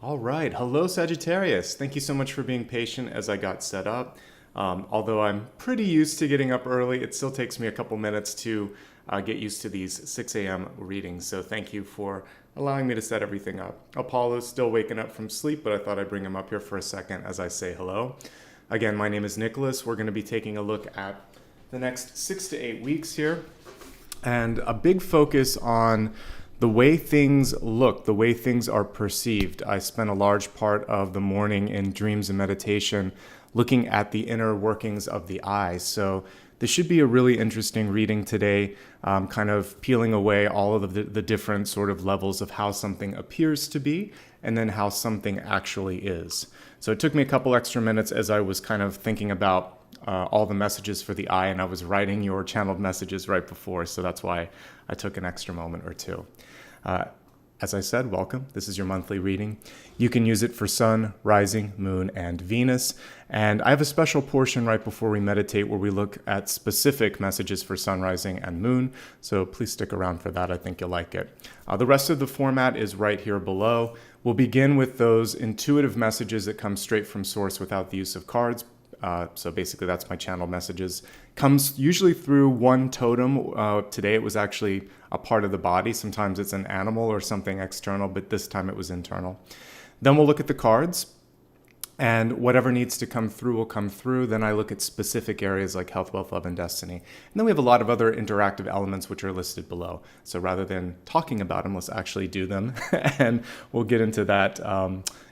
All right. Hello, Sagittarius. Thank you so much for being patient as I got set up. Although I'm pretty used to getting up early, it still takes me a couple minutes to get used to these 6 a.m. readings. So thank you for allowing me to set everything up. Apollo's still waking up from sleep, but I thought I'd bring him up here for a second as I say hello. Again, my name is Nicholas. We're going to be taking a look at the next 6 to 8 weeks here, and a big focus on the way things look, the way things are perceived. I spent a large part of the morning in dreams and meditation looking at the inner workings of the eye. So this should be a really interesting reading today, kind of peeling away all of the different sort of levels of how something appears to be and then how something actually is. So it took me a couple extra minutes as I was kind of thinking about all the messages for the eye, and I was writing your channeled messages right before, so that's why I took an extra moment or two. As I said, welcome. This is your monthly reading. You can use it for Sun, Rising, Moon, and Venus. And I have a special portion right before we meditate where we look at specific messages for Sun, Rising, and Moon. So please stick around for that. I think you'll like it. The rest of the format is right here below. We'll begin with those intuitive messages that come straight from source without the use of cards. So basically that's my channel messages. Comes usually through one totem. Today it was actually a part of the body. Sometimes it's an animal or something external, but this time it was internal. Then we'll look at the cards, and whatever needs to come through will come through. Then I look at specific areas like health, wealth, love, and destiny. And then we have a lot of other interactive elements which are listed below. So rather than talking about them, let's actually do them. And we'll get into that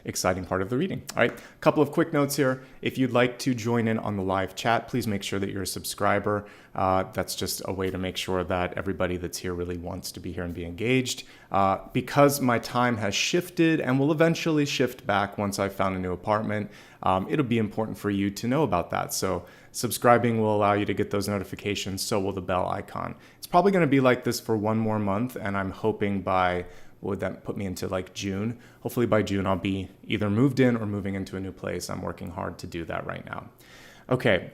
exciting part of the reading. All right, a couple of quick notes here. If you'd like to join in on the live chat, please make sure that you're a subscriber. That's just a way to make sure that everybody that's here really wants to be here and be engaged. Because my time has shifted and will eventually shift back once I've found a new apartment, it'll be important for you to know about that. So subscribing will allow you to get those notifications, so will the bell icon. It's probably going to be like this for one more month, and I'm hoping by, would that put me into like June? Hopefully by June I'll be either moved in or moving into a new place. I'm working hard to do that right now. Okay,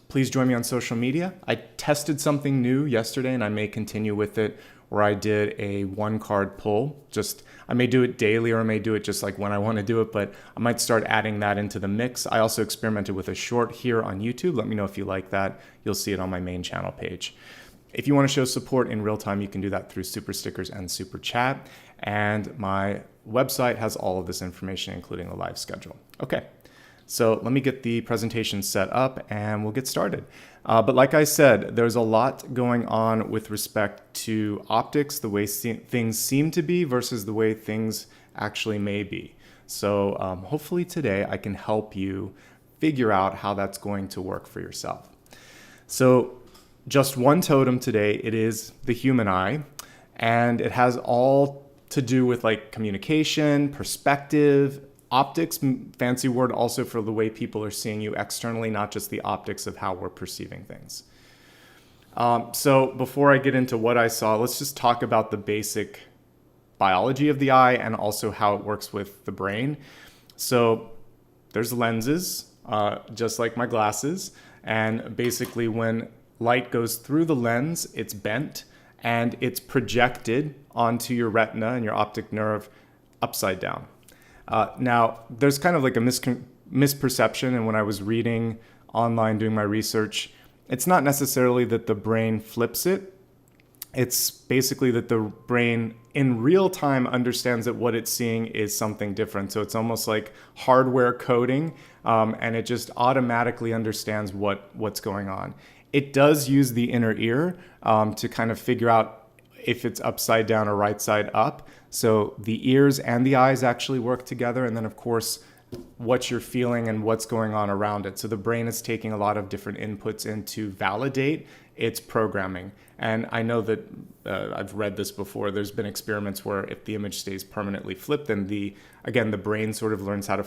please join me on social media. I tested something new yesterday and I may continue with it, where I did a one card pull. I may do it daily or I may do it just like when I want to do it, but I might start adding that into the mix. I also experimented with a short here on YouTube. Let me know if you like that. You'll see it on my main channel page. If you want to show support in real time, you can do that through SuperStickers and SuperChat. And my website has all of this information, including the live schedule. Okay, so let me get the presentation set up and we'll get started. But like I said, there's a lot going on with respect to optics, the way things seem to be versus the way things actually may be. So hopefully today I can help you figure out how that's going to work for yourself. So just one totem today. It is the human eye, and it has all to do with like communication, perspective, optics, fancy word also for the way people are seeing you externally, not just the optics of how we're perceiving things. So before I get into what I saw, let's just talk about the basic biology of the eye and also how it works with the brain. So there's lenses, just like my glasses, and basically when light goes through the lens, it's bent and it's projected onto your retina and your optic nerve upside down. Now, there's kind of like a misperception, and when I was reading online, doing my research, it's not necessarily that the brain flips it. It's basically that the brain in real time understands that what it's seeing is something different. So it's almost like hardware coding, and it just automatically understands what's going on. It does use the inner ear to kind of figure out if it's upside down or right side up. So the ears and the eyes actually work together. And then, of course, what you're feeling and what's going on around it. So the brain is taking a lot of different inputs in to validate its programming. And I know that I've read this before. There's been experiments where if the image stays permanently flipped, then the brain sort of learns how to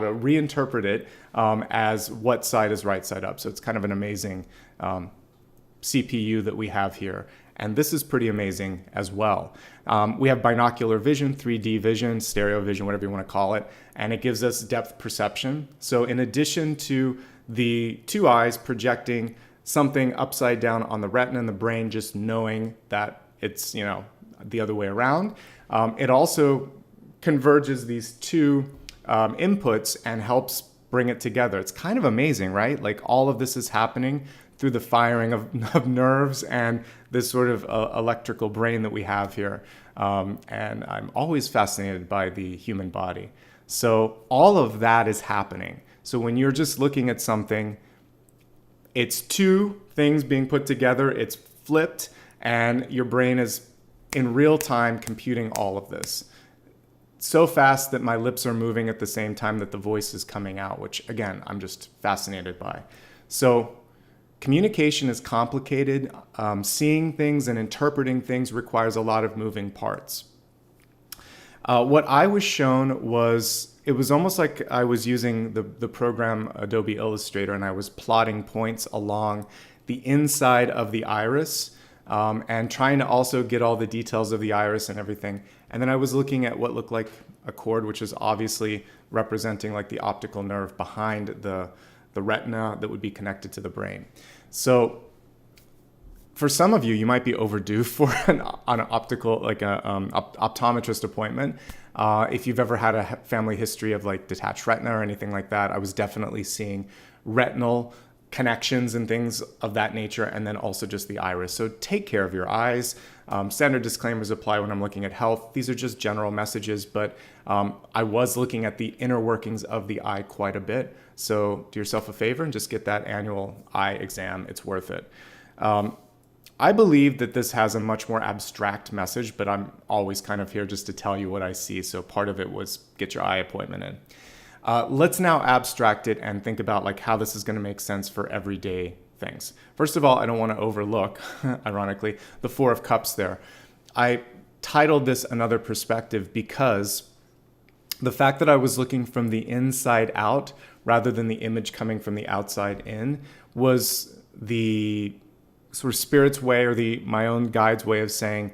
reinterpret it as what side is right side up. So it's kind of an amazing CPU that we have here. And this is pretty amazing as well. We have binocular vision, 3D vision, stereo vision, whatever you want to call it, and it gives us depth perception. So in addition to the two eyes projecting something upside down on the retina and the brain, just knowing that it's, the other way around, it also converges these two inputs and helps bring it together. It's kind of amazing, right? Like all of this is happening through the firing of nerves and this sort of electrical brain that we have here. And I'm always fascinated by the human body. So all of that is happening. So when you're just looking at something, it's two things being put together, it's flipped, and your brain is in real time computing all of this. So fast that my lips are moving at the same time that the voice is coming out, which again, I'm just fascinated by. So communication is complicated. Seeing things and interpreting things requires a lot of moving parts. What I was shown was, it was almost like I was using the program Adobe Illustrator and I was plotting points along the inside of the iris and trying to also get all the details of the iris and everything. And then I was looking at what looked like a cord, which is obviously representing like the optical nerve behind the retina that would be connected to the brain. So for some of you, you might be overdue for an optical, like a optometrist appointment. If you've ever had a family history of like detached retina or anything like that, I was definitely seeing retinal connections and things of that nature, and then also just the iris. So take care of your eyes. Standard disclaimers apply when I'm looking at health. These are just general messages, but I was looking at the inner workings of the eye quite a bit. So do yourself a favor and just get that annual eye exam. It's worth it. I believe that this has a much more abstract message, but I'm always kind of here just to tell you what I see. So part of it was get your eye appointment in. Let's now abstract it and think about like how this is going to make sense for everyday things. First of all, I don't want to overlook, ironically, the Four of Cups there. I titled this Another Perspective because the fact that I was looking from the inside out rather than the image coming from the outside in was the sort of spirit's way, or my own guide's way of saying,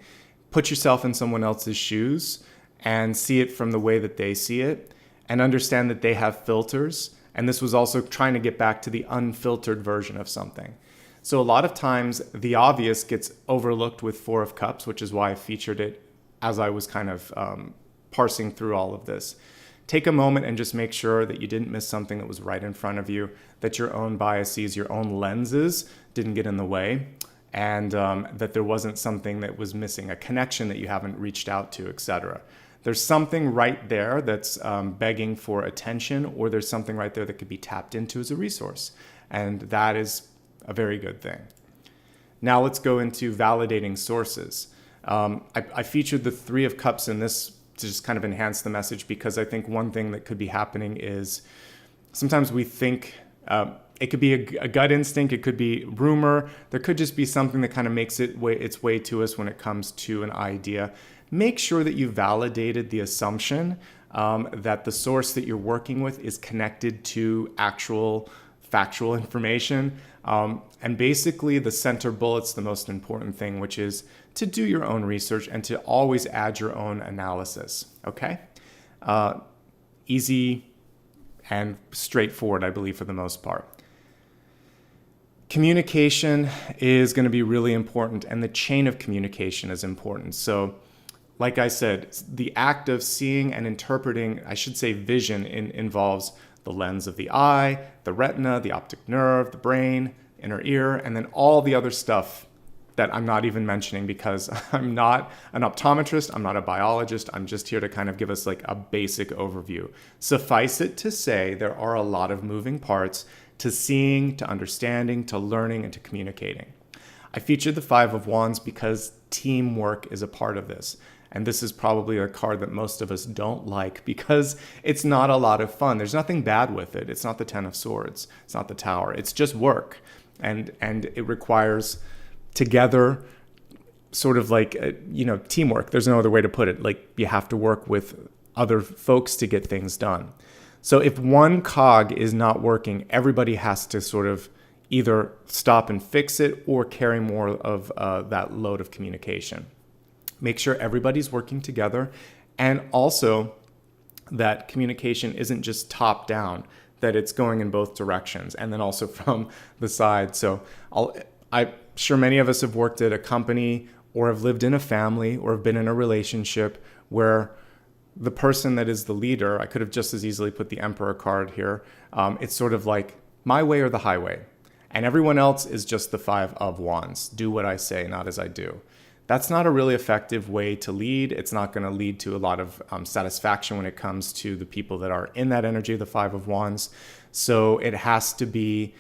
put yourself in someone else's shoes and see it from the way that they see it, and understand that they have filters. And this was also trying to get back to the unfiltered version of something. So a lot of times the obvious gets overlooked with Four of Cups, which is why I featured it as I was kind of parsing through all of this. Take a moment and just make sure that you didn't miss something that was right in front of you, that your own biases, your own lenses didn't get in the way, and that there wasn't something that was missing, a connection that you haven't reached out to, etc. There's something right there that's begging for attention, or there's something right there that could be tapped into as a resource. And that is a very good thing. Now let's go into validating sources. I featured the Three of Cups in this to just kind of enhance the message, because I think one thing that could be happening is sometimes we think it could be a gut instinct, it could be rumor, there could just be something that kind of makes its way to us when it comes to an idea. Make sure that you validated the assumption that the source that you're working with is connected to actual factual information. And basically the center bullet's the most important thing, which is to do your own research and to always add your own analysis, okay? Easy and straightforward, I believe, for the most part. Communication is going to be really important, and the chain of communication is important. So like I said, the act of seeing and interpreting, I should say vision, involves the lens of the eye, the retina, the optic nerve, the brain, inner ear, and then all the other stuff that I'm not even mentioning because I'm not an optometrist, I'm not a biologist, I'm just here to kind of give us like a basic overview. Suffice it to say, there are a lot of moving parts to seeing, to understanding, to learning, and to communicating. I featured the Five of Wands because teamwork is a part of this. And this is probably a card that most of us don't like because it's not a lot of fun. There's nothing bad with it. It's not the Ten of Swords. It's not the Tower. It's just work. And it requires together sort of like, teamwork. There's no other way to put it. Like you have to work with other folks to get things done. So if one cog is not working, everybody has to sort of either stop and fix it or carry more of that load of communication. Make sure everybody's working together, and also that communication isn't just top down, that it's going in both directions, and then also from the side. So I'm sure many of us have worked at a company or have lived in a family or have been in a relationship where the person that is the leader, I could have just as easily put the Emperor card here. It's sort of like my way or the highway. And everyone else is just the Five of Wands. Do what I say, not as I do. That's not a really effective way to lead. It's not going to lead to a lot of satisfaction when it comes to the people that are in that energy of the Five of Wands. So it has to be,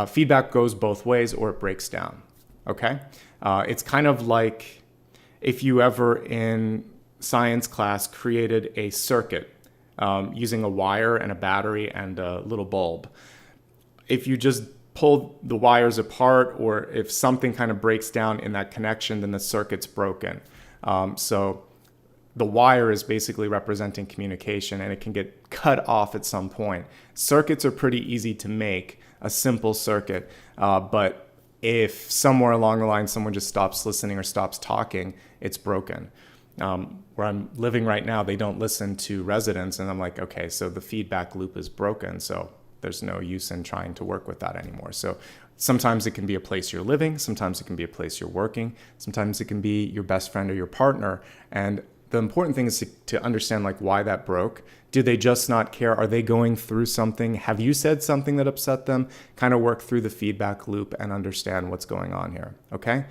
feedback goes both ways or it breaks down, okay? It's kind of like if you ever in science class created a circuit using a wire and a battery and a little bulb. If you just pull the wires apart, or if something kind of breaks down in that connection, then the circuit's broken. So the wire is basically representing communication, and it can get cut off at some point. Circuits are pretty easy to make, a simple circuit, but if somewhere along the line someone just stops listening or stops talking, it's broken. Where I'm living right now, they don't listen to residents, and I'm like, okay, so the feedback loop is broken, so there's no use in trying to work with that anymore. So sometimes it can be a place you're living, sometimes it can be a place you're working, sometimes it can be your best friend or your partner. And the important thing is to understand like why that broke. Do they just not care? Are they going through something? Have you said something that upset them? Kind of work through the feedback loop and understand what's going on here, okay?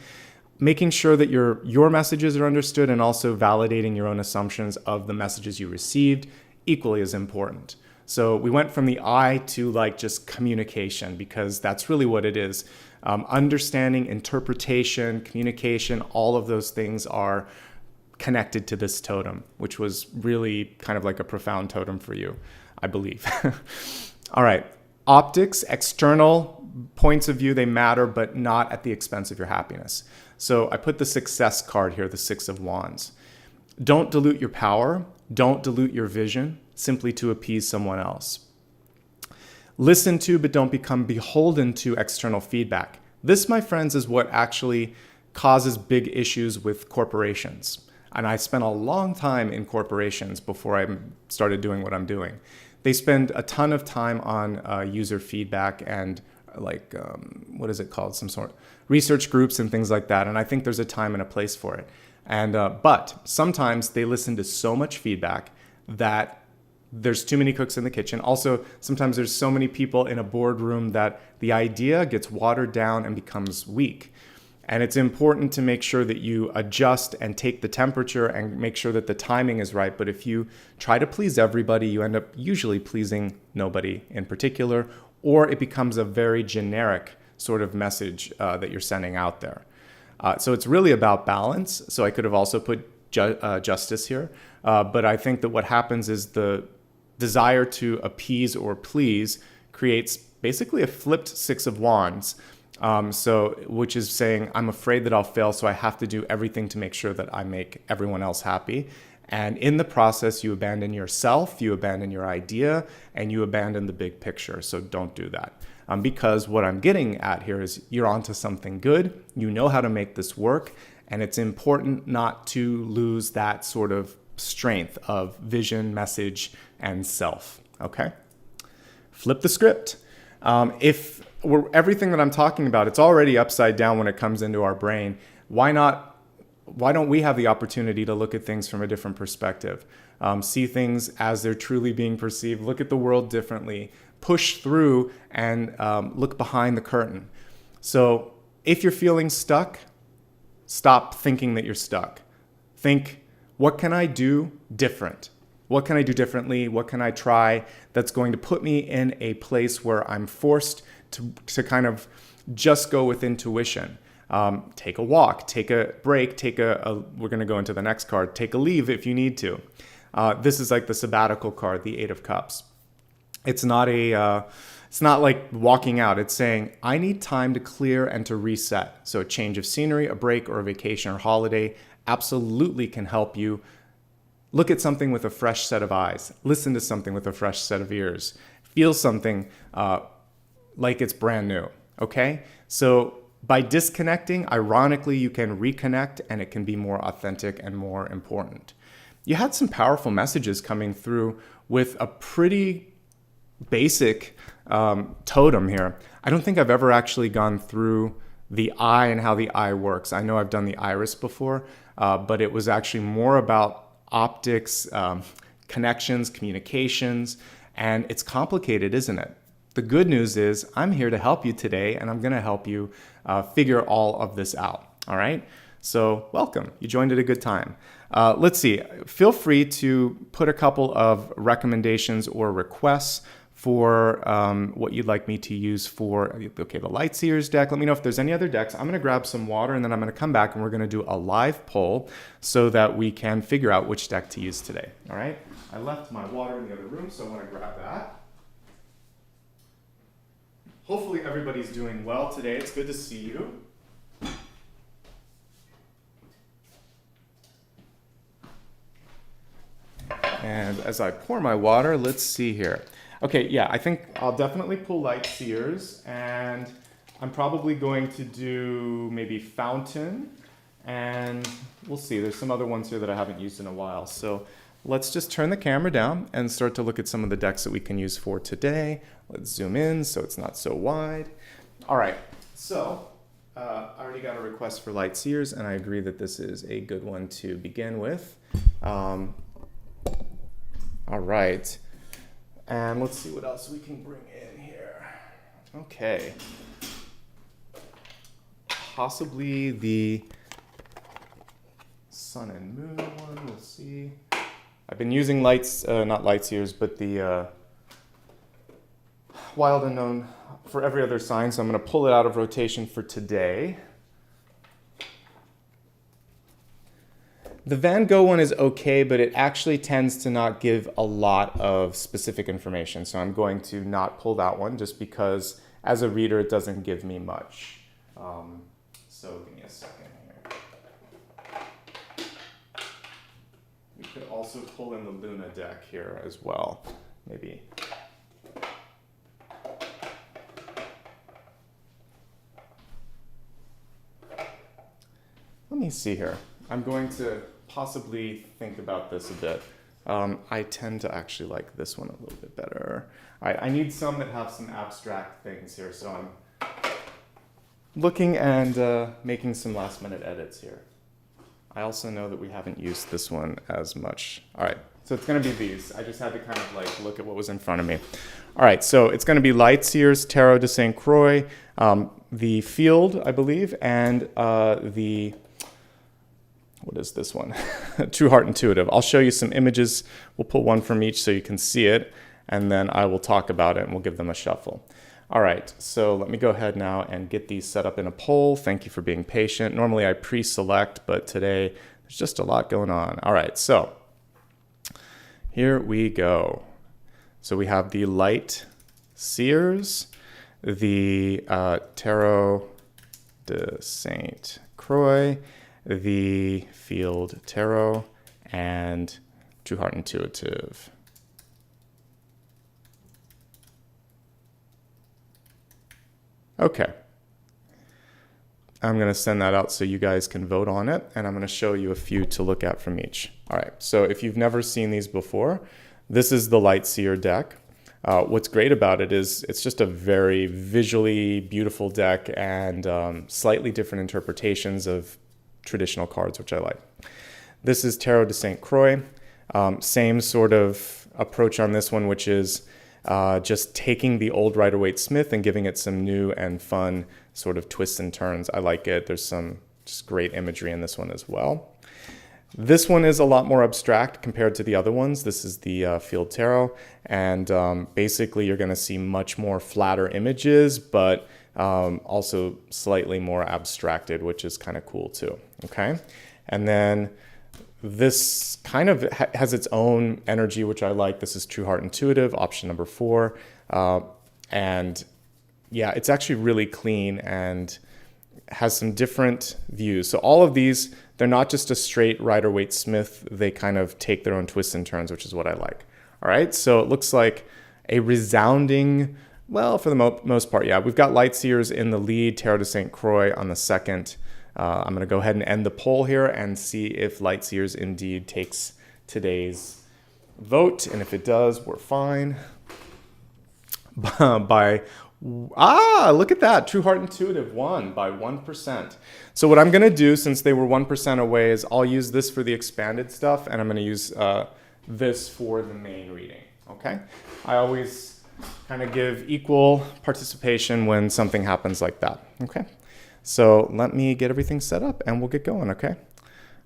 Making sure that your messages are understood and also validating your own assumptions of the messages you received equally as important. So we went from the I to like just communication, because that's really what it is. Understanding, interpretation, communication, all of those things are connected to this totem, which was really kind of like a profound totem for you, I believe. All right. Optics, external points of view, they matter, but not at the expense of your happiness. So I put the success card here, the Six of Wands. Don't dilute your power. Don't dilute your vision simply to appease someone else. Listen to, but don't become beholden to external feedback. This, my friends, is what actually causes big issues with corporations. And I spent a long time in corporations before I started doing what I'm doing. They spend a ton of time on user feedback and like, what is it called? Some sort of research groups and things like that. And I think there's a time and a place for it. And but sometimes they listen to so much feedback that there's too many cooks in the kitchen. Also, sometimes there's so many people in a boardroom that the idea gets watered down and becomes weak. And it's important to make sure that you adjust and take the temperature and make sure that the timing is right. But if you try to please everybody, you end up usually pleasing nobody in particular, or it becomes a very generic sort of message that you're sending out there. So it's really about balance. So I could have also put justice here. But I think that what happens is the desire to appease or please creates basically a flipped Six of Wands. Which is saying, I'm afraid that I'll fail, so I have to do everything to make sure that I make everyone else happy. And in the process, you abandon yourself, you abandon your idea, and you abandon the big picture. So don't do that. Because what I'm getting at here is you're onto something good. You know how to make this work. And it's important not to lose that sort of strength of vision, message, and self. Okay? Flip the script. Everything that I'm talking about, it's already upside down when it comes into our brain. Why don't we have the opportunity to look at things from a different perspective? See things as they're truly being perceived. Look at the world differently. Push through and look behind the curtain. So if you're feeling stuck, stop thinking that you're stuck. Think, what can I do different? What can I do differently? What can I try that's going to put me in a place where I'm forced to kind of just go with intuition? Take a walk, take a break, we're going to go into the next card, take a leave if you need to. This is like the sabbatical card, the Eight of Cups. It's not like walking out. It's saying, I need time to clear and to reset. So a change of scenery, a break, or a vacation or holiday absolutely can help you look at something with a fresh set of eyes, listen to something with a fresh set of ears, feel something like it's brand new, okay? So by disconnecting, ironically, you can reconnect and it can be more authentic and more important. You had some powerful messages coming through with a pretty basic totem here. I don't think I've ever actually gone through the eye and how the eye works. I know I've done the iris before, but it was actually more about optics, connections, communications, and it's complicated, isn't it? The good news is I'm here to help you today, and I'm going to help you figure all of this out. All right? So welcome. You joined at a good time. Let's see. Feel free to put a couple of recommendations or requests for what you'd like me to use for, okay, the Lightseers deck. Let me know if there's any other decks. I'm going to grab some water, and then I'm going to come back, and we're going to do a live poll so that we can figure out which deck to use today. All right? I left my water in the other room, so I want to grab that. Hopefully everybody's doing well today. It's good to see you. And as I pour my water, let's see here. Okay, yeah, I think I'll definitely pull Lightseers, and I'm probably going to do maybe Fountain, and we'll see. There's some other ones here that I haven't used in a while. So let's just turn the camera down and start to look at some of the decks that we can use for today. Let's zoom in so it's not so wide. All right, so I already got a request for Lightseers, and I agree that this is a good one to begin with. All right, and let's see what else we can bring in here. Okay, possibly the Sun and Moon one, we'll see. I've been using not Lightseers, but the Wild Unknown for every other sign, so I'm going to pull it out of rotation for today. The Van Gogh one is okay, but it actually tends to not give a lot of specific information. So I'm going to not pull that one just because as a reader, it doesn't give me much. So give me a second here. We could also pull in the Luna deck here as well, maybe. Let me see here. I'm going to possibly think about this a bit. I tend to actually like this one a little bit better. I need some that have some abstract things here, so I'm looking and making some last minute edits here. I also know that we haven't used this one as much. All right, so it's going to be these. I just had to kind of like look at what was in front of me. All right, so it's going to be Lightseers, Tarot de St. Croix, the Field, I believe, and the... what is this one? True Heart Intuitive. I'll show you some images. We'll pull one from each so you can see it, and then I will talk about it and we'll give them a shuffle. All right, so let me go ahead now and get these set up in a poll. Thank you for being patient. Normally I pre-select, but today there's just a lot going on. All right, so here we go. So we have the Lightseers, the Tarot de St. Croix, the Field Tarot, and True Heart Intuitive. Okay. I'm going to send that out so you guys can vote on it, and I'm going to show you a few to look at from each. All right, so if you've never seen these before, this is the Lightseer deck. What's great about it is it's just a very visually beautiful deck and slightly different interpretations of traditional cards, which I like. This is Tarot de St. Croix. Same sort of approach on this one, which is just taking the old Rider-Waite-Smith and giving it some new and fun sort of twists and turns. I like it. There's some just great imagery in this one as well. This one is a lot more abstract compared to the other ones. This is the Field Tarot, and basically you're going to see much more flatter images, but also slightly more abstracted, which is kind of cool too. Okay, and then this kind of has its own energy, which I like. This is True Heart Intuitive, option number 4, and yeah, it's actually really clean and has some different views. So all of these, they're not just a straight Rider-Waite-Smith. They kind of take their own twists and turns, which is what I like. All right, so it looks like a resounding, well, for the most part, yeah. We've got Lightseers in the lead, Tarot de St. Croix on the second. I'm going to go ahead and end the poll here and see if Lightseers indeed takes today's vote. And if it does, we're fine. Look at that. True Heart Intuitive won by 1%. So what I'm going to do, since they were 1% away, is I'll use this for the expanded stuff, and I'm going to use this for the main reading, okay? I always kind of give equal participation when something happens like that, okay? So let me get everything set up and we'll get going, okay?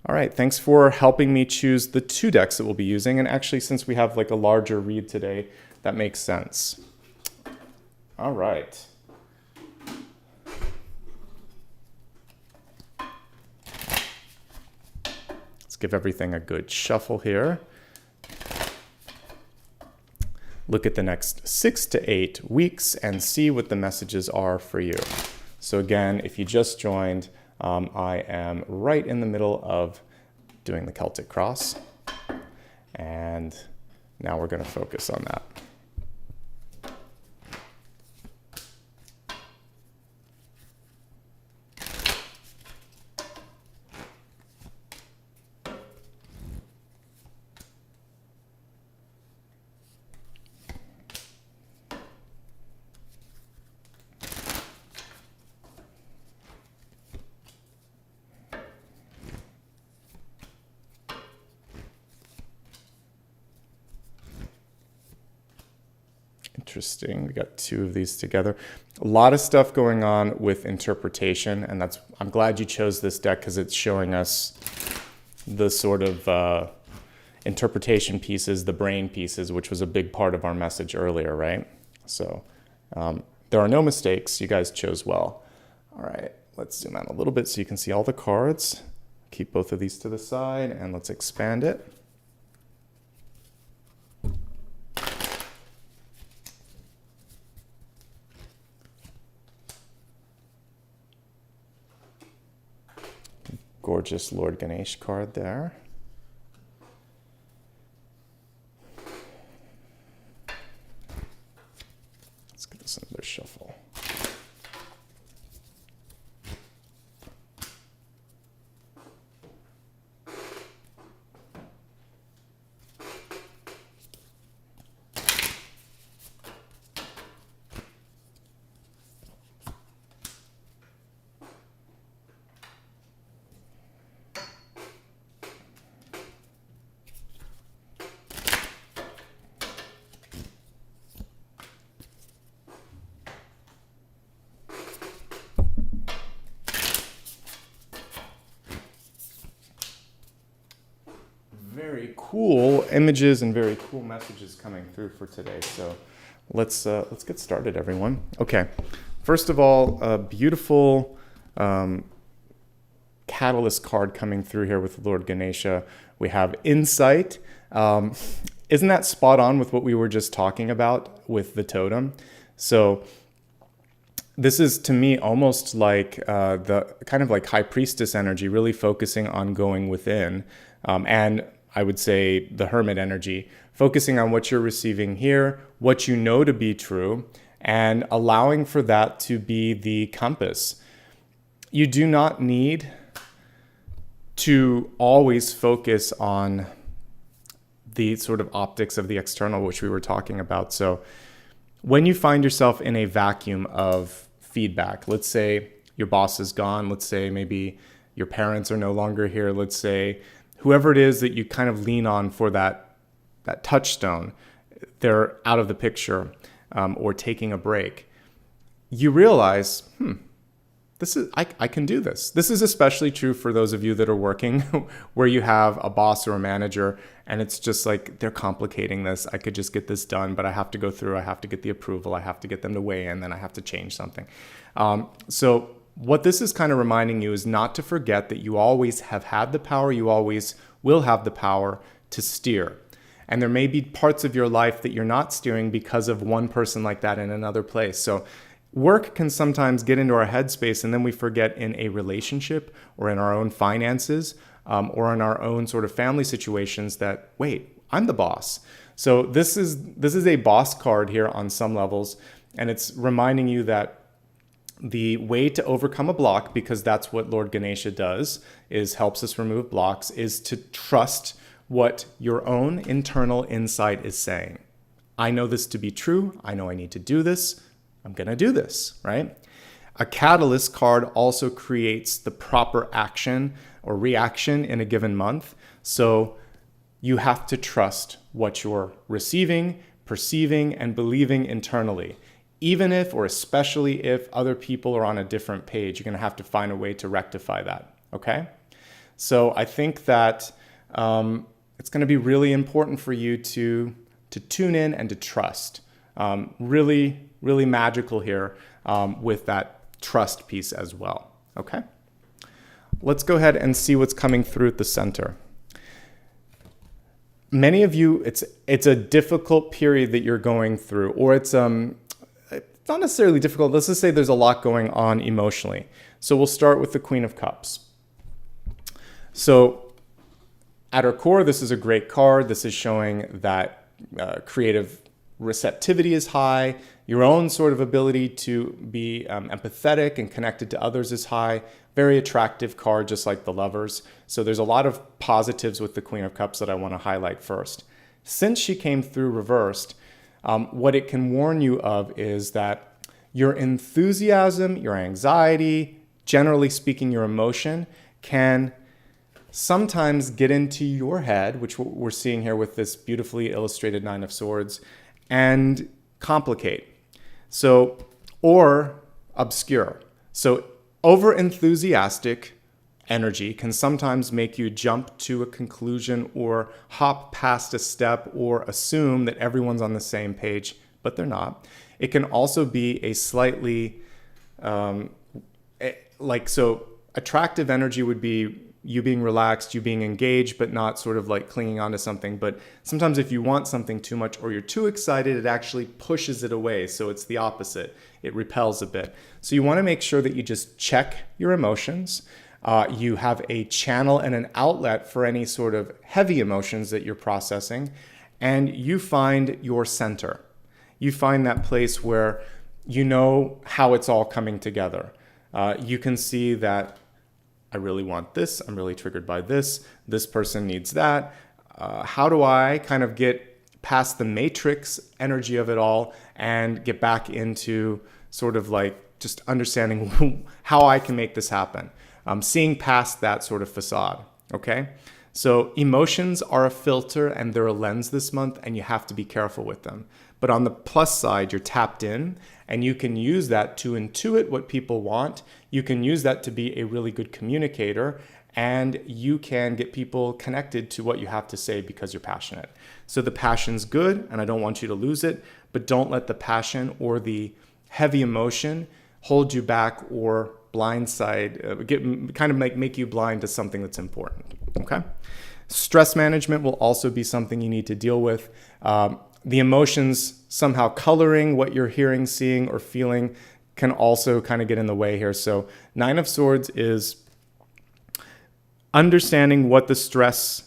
All right, thanks for helping me choose the 2 decks that we'll be using. And actually, since we have like a larger read today, that makes sense. All right. Let's give everything a good shuffle here. Look at the next 6 to 8 weeks and see what the messages are for you. So again, if you just joined, I am right in the middle of doing the Celtic Cross. And now we're going to focus on that. Interesting. We got 2 of these together. A lot of stuff going on with interpretation, and I'm glad you chose this deck because it's showing us the sort of interpretation pieces, the brain pieces, which was a big part of our message earlier, right? So there are no mistakes. You guys chose well. All right, let's zoom out a little bit so you can see all the cards. Keep both of these to the side, and let's expand it. Gorgeous Lord Ganesh card there. Let's give this another shuffle. Very cool images and very cool messages coming through for today. So let's get started, everyone. Okay, first of all, a beautiful catalyst card coming through here with Lord Ganesha. We have Insight. Isn't that spot on with what we were just talking about with the totem? So this is, to me, almost like the kind of like High Priestess energy, really focusing on going within. And I would say the Hermit energy, focusing on what you're receiving here, what you know to be true, and allowing for that to be the compass. You do not need to always focus on the sort of optics of the external, which we were talking about. So when you find yourself in a vacuum of feedback, let's say your boss is gone, let's say maybe your parents are no longer here, let's say whoever it is that you kind of lean on for that touchstone, they're out of the picture or taking a break, you realize, I can do this. This is especially true for those of you that are working where you have a boss or a manager and it's just like, they're complicating this. I could just get this done, but I have to go through, I have to get the approval, I have to get them to weigh in, then I have to change something. So what this is kind of reminding you is not to forget that you always have had the power, you always will have the power to steer. And there may be parts of your life that you're not steering because of one person like that in another place. So work can sometimes get into our headspace and then we forget in a relationship or in our own finances or in our own sort of family situations that, wait, I'm the boss. So this is a boss card here on some levels, and it's reminding you that the way to overcome a block, because that's what Lord Ganesha does, is helps us remove blocks, is to trust what your own internal insight is saying. I know this to be true. I know I need to do this. I'm going to do this, right? A catalyst card also creates the proper action or reaction in a given month. So you have to trust what you're receiving, perceiving, and believing internally. Even if, or especially if, other people are on a different page, you're going to have to find a way to rectify that, okay? So I think that it's going to be really important for you to tune in and to trust. Really, really magical here with that trust piece as well, okay? Let's go ahead and see what's coming through at the center. Many of you, it's a difficult period that you're going through, or it's not necessarily difficult. Let's just say there's a lot going on emotionally. So we'll start with the Queen of Cups. So at her core, this is a great card. This is showing that creative receptivity is high. Your own sort of ability to be empathetic and connected to others is high. Very attractive card, just like the Lovers. So there's a lot of positives with the Queen of Cups that I want to highlight first. Since she came through reversed, what it can warn you of is that your enthusiasm, your anxiety, generally speaking, your emotion can sometimes get into your head, which we're seeing here with this beautifully illustrated Nine of Swords, and complicate. So, or obscure. So over-enthusiastic energy can sometimes make you jump to a conclusion or hop past a step or assume that everyone's on the same page, but they're not. It can also be a slightly, so attractive energy would be you being relaxed, you being engaged, but not sort of like clinging onto something. But sometimes if you want something too much or you're too excited, it actually pushes it away. So it's the opposite. It repels a bit. So you want to make sure that you just check your emotions. You have a channel and an outlet for any sort of heavy emotions that you're processing, and you find your center. You find that place where you know how it's all coming together. You can see that I really want this, I'm really triggered by this person needs that. How do I kind of get past the matrix energy of it all and get back into sort of like just understanding how I can make this happen? Seeing past that sort of facade, okay? So emotions are a filter and they're a lens this month, and you have to be careful with them. But on the plus side, you're tapped in, and you can use that to intuit what people want. You can use that to be a really good communicator, and you can get people connected to what you have to say because you're passionate. So the passion's good, and I don't want you to lose it, but don't let the passion or the heavy emotion hold you back or make you blind to something that's important, okay? Stress management will also be something you need to deal with. The emotions somehow coloring what you're hearing, seeing, or feeling can also kind of get in the way here. So Nine of Swords is understanding what the stress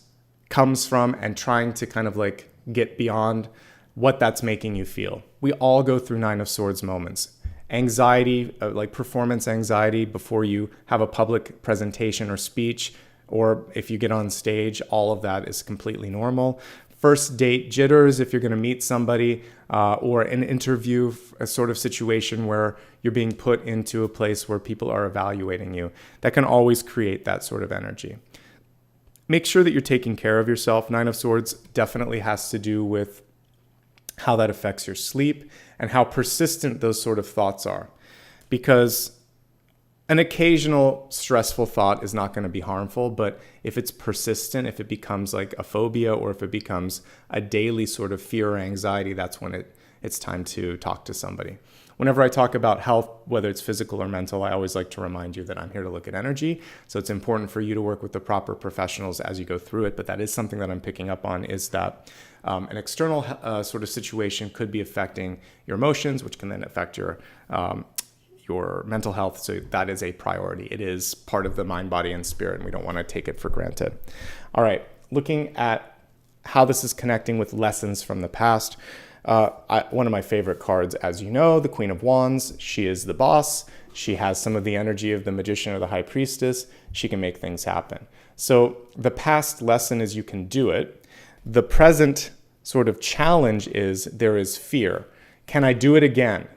comes from and trying to kind of like get beyond what that's making you feel. We all go through Nine of Swords moments. Anxiety, like performance anxiety before you have a public presentation or speech, or if you get on stage, all of that is completely normal. First date jitters, if you're going to meet somebody, or an interview, a sort of situation where you're being put into a place where people are evaluating you. That can always create that sort of energy. Make sure that you're taking care of yourself. Nine of Swords definitely has to do with how that affects your sleep and how persistent those sort of thoughts are. Because an occasional stressful thought is not going to be harmful, but if it's persistent, if it becomes like a phobia, or if it becomes a daily sort of fear or anxiety, that's when it's time to talk to somebody. Whenever I talk about health, whether it's physical or mental, I always like to remind you that I'm here to look at energy. So it's important for you to work with the proper professionals as you go through it. But that is something that I'm picking up on, is that an external sort of situation could be affecting your emotions, which can then affect your mental health. So that is a priority. It is part of the mind, body, and spirit, and we don't want to take it for granted. All right, looking at how this is connecting with lessons from the past. One of my favorite cards, as you know, the Queen of Wands. She is the boss. She has some of the energy of the Magician or the High Priestess. She can make things happen. So the past lesson is you can do it. The present sort of challenge is there is fear. Can I do it again?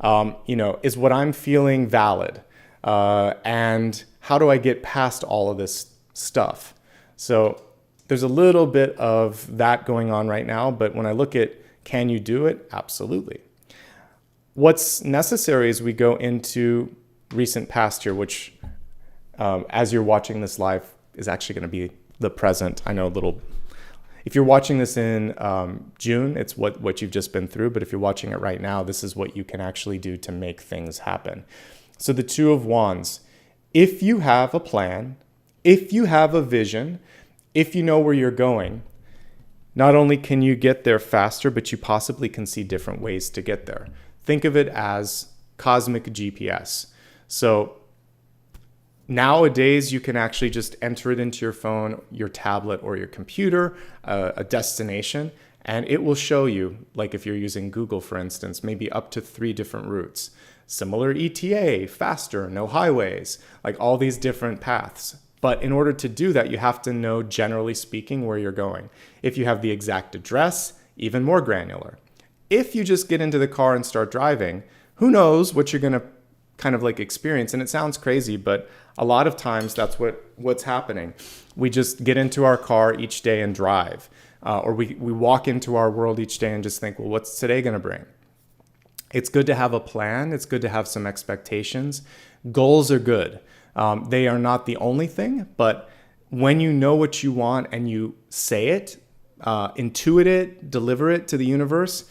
Is what I'm feeling valid? And how do I get past all of this stuff? So there's a little bit of that going on right now, but when I look at can you do it? Absolutely. What's necessary is we go into recent past here, which as you're watching this live is actually going to be the present. I know if you're watching this in June, it's what you've just been through. But if you're watching it right now, this is what you can actually do to make things happen. So the Two of Wands, if you have a plan, if you have a vision, if you know where you're going, not only can you get there faster, but you possibly can see different ways to get there. Think of it as cosmic GPS. So nowadays, you can actually just enter it into your phone, your tablet, or your computer, a destination, and it will show you, like if you're using Google, for instance, maybe up to 3 different routes. Similar ETA, faster, no highways, like all these different paths. But in order to do that, you have to know, generally speaking, where you're going. If you have the exact address, even more granular. If you just get into the car and start driving, who knows what you're going to kind of like experience. And it sounds crazy, but a lot of times that's what's happening. We just get into our car each day and drive. Or we walk into our world each day and just think, well, what's today going to bring? It's good to have a plan. It's good to have some expectations. Goals are good. They are not the only thing, but when you know what you want and you say it, intuit it, deliver it to the universe,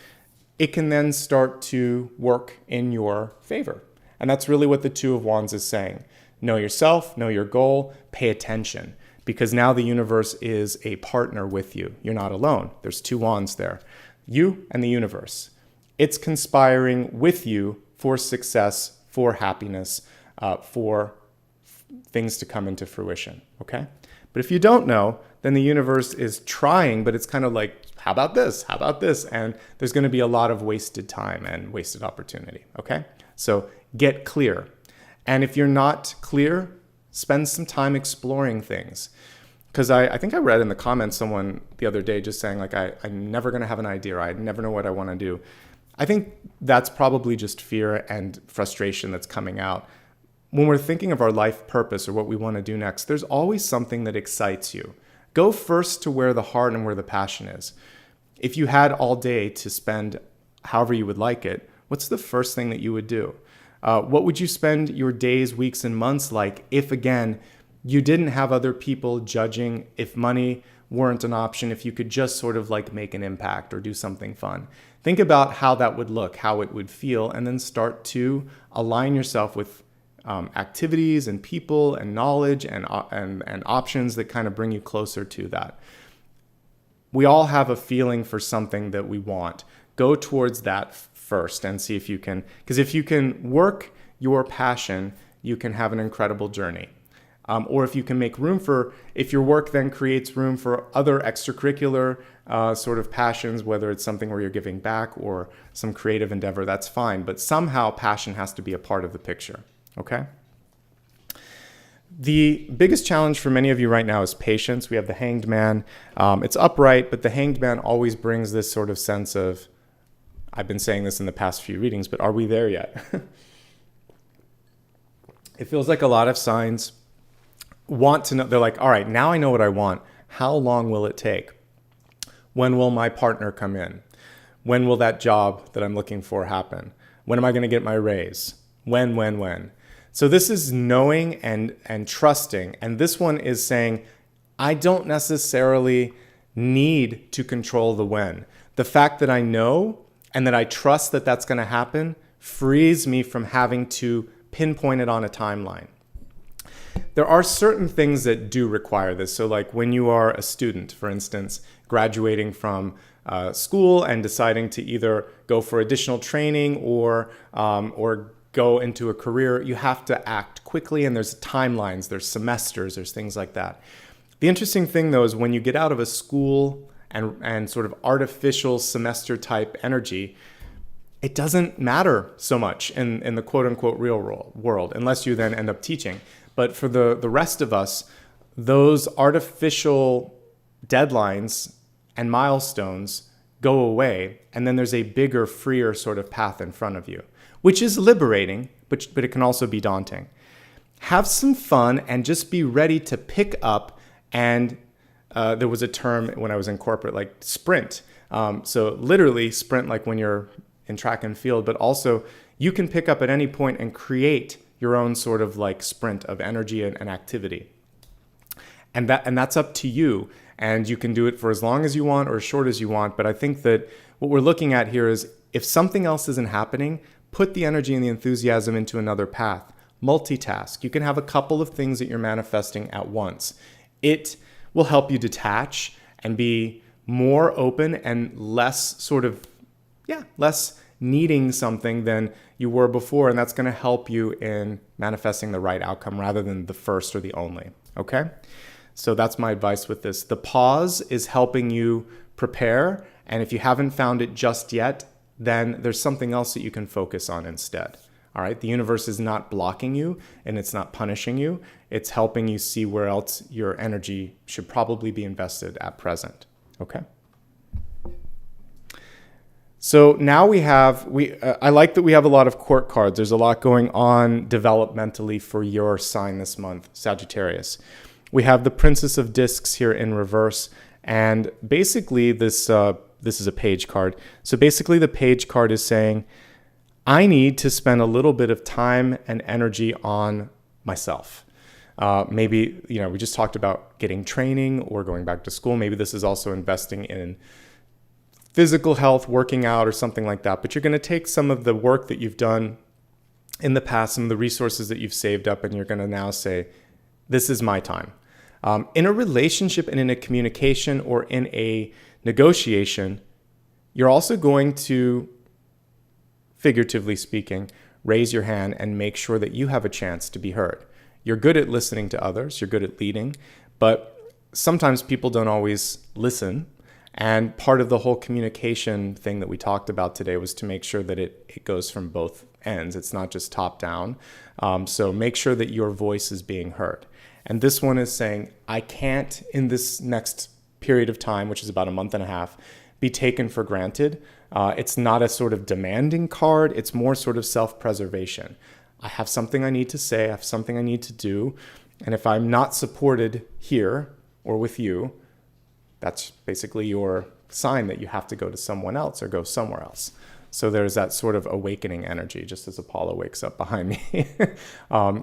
it can then start to work in your favor. And that's really what the Two of Wands is saying. Know yourself, know your goal, pay attention, because now the universe is a partner with you. You're not alone. There's 2 wands there, you and the universe. It's conspiring with you for success, for happiness, for things to come into fruition, okay? But if you don't know, then the universe is trying, but it's kind of like, how about this? How about this? And there's going to be a lot of wasted time and wasted opportunity, okay? So get clear. And if you're not clear, spend some time exploring things. Because I think I read in the comments someone the other day just saying, like, I'm never going to have an idea, or I never know what I want to do. I think that's probably just fear and frustration that's coming out. When we're thinking of our life purpose or what we want to do next, there's always something that excites you. Go first to where the heart and where the passion is. If you had all day to spend however you would like it, what's the first thing that you would do? What would you spend your days, weeks, and months like if, again, you didn't have other people judging, if money weren't an option, if you could just sort of like make an impact or do something fun? Think about how that would look, how it would feel, and then start to align yourself with activities and people and knowledge and options that kind of bring you closer to that. We all have a feeling for something that we want. Go towards that first and see if you can, because if you can work your passion, you can have an incredible journey. Or if you can make room for, if your work then creates room for other extracurricular sort of passions, whether it's something where you're giving back or some creative endeavor, that's fine. But somehow passion has to be a part of the picture, okay? The biggest challenge for many of you right now is patience. We have the Hanged Man. It's upright, but the Hanged Man always brings this sort of sense of, I've been saying this in the past few readings, but are we there yet? It feels like a lot of signs want to know. They're like, all right, now I know what I want. How long will it take? When will my partner come in? When will that job that I'm looking for happen? When am I going to get my raise? When? So this is knowing and trusting. And this one is saying, I don't necessarily need to control the when. The fact that I know and that I trust that that's going to happen frees me from having to pinpoint it on a timeline. There are certain things that do require this. So like when you are a student, for instance, graduating from school and deciding to either go for additional training or go into a career, you have to act quickly, and there's timelines, there's semesters, there's things like that. The interesting thing though is when you get out of a school and sort of artificial semester type energy, it doesn't matter so much in the quote unquote real world, unless you then end up teaching. But for the rest of us, those artificial deadlines and milestones go away, and then there's a bigger, freer sort of path in front of you, which is liberating, but it can also be daunting. Have some fun and just be ready to pick up and there was a term when I was in corporate, like sprint. So literally sprint like when you're in track and field, but also you can pick up at any point and create your own sort of like sprint of energy and activity. And that's up to you. And you can do it for as long as you want or as short as you want. But I think that what we're looking at here is if something else isn't happening, put the energy and the enthusiasm into another path. Multitask. You can have a couple of things that you're manifesting at once. It will help you detach and be more open and less sort of, less needing something than you were before. And that's going to help you in manifesting the right outcome rather than the first or the only. Okay? So that's my advice with this. The pause is helping you prepare. And if you haven't found it just yet, then there's something else that you can focus on instead. All right. The universe is not blocking you and it's not punishing you. It's helping you see where else your energy should probably be invested at present. Okay. So now I like that we have a lot of court cards. There's a lot going on developmentally for your sign this month, Sagittarius. We have the Princess of Discs here in reverse. And basically this is a page card. So basically the page card is saying, I need to spend a little bit of time and energy on myself. Maybe, we just talked about getting training or going back to school. Maybe this is also investing in physical health, working out or something like that. But you're going to take some of the work that you've done in the past, some of the resources that you've saved up, and you're going to now say, this is my time. In a relationship and in a communication or in a negotiation, you're also going to, figuratively speaking, raise your hand and make sure that you have a chance to be heard. You're good at listening to others, you're good at leading, but sometimes people don't always listen. And part of the whole communication thing that we talked about today was to make sure that it goes from both ends. It's not just top down. So make sure that your voice is being heard. And this one is saying, I can't, in this next period of time, which is about a month and a half, be taken for granted. It's not a sort of demanding card. It's more sort of self-preservation. I have something I need to say. I have something I need to do. And if I'm not supported here or with you, that's basically your sign that you have to go to someone else or go somewhere else. So there's that sort of awakening energy, just as Apollo wakes up behind me,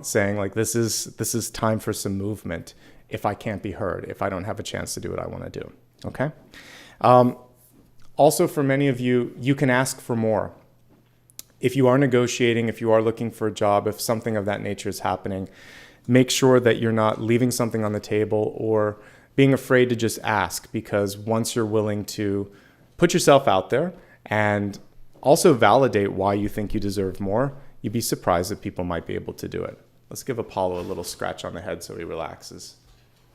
saying like, this is time for some movement if I can't be heard, if I don't have a chance to do what I want to do. Okay. Also, for many of you, you can ask for more. If you are negotiating, if you are looking for a job, if something of that nature is happening, make sure that you're not leaving something on the table or being afraid to just ask, because once you're willing to put yourself out there and also validate why you think you deserve more, you'd be surprised that people might be able to do it. Let's give Apollo a little scratch on the head so he relaxes.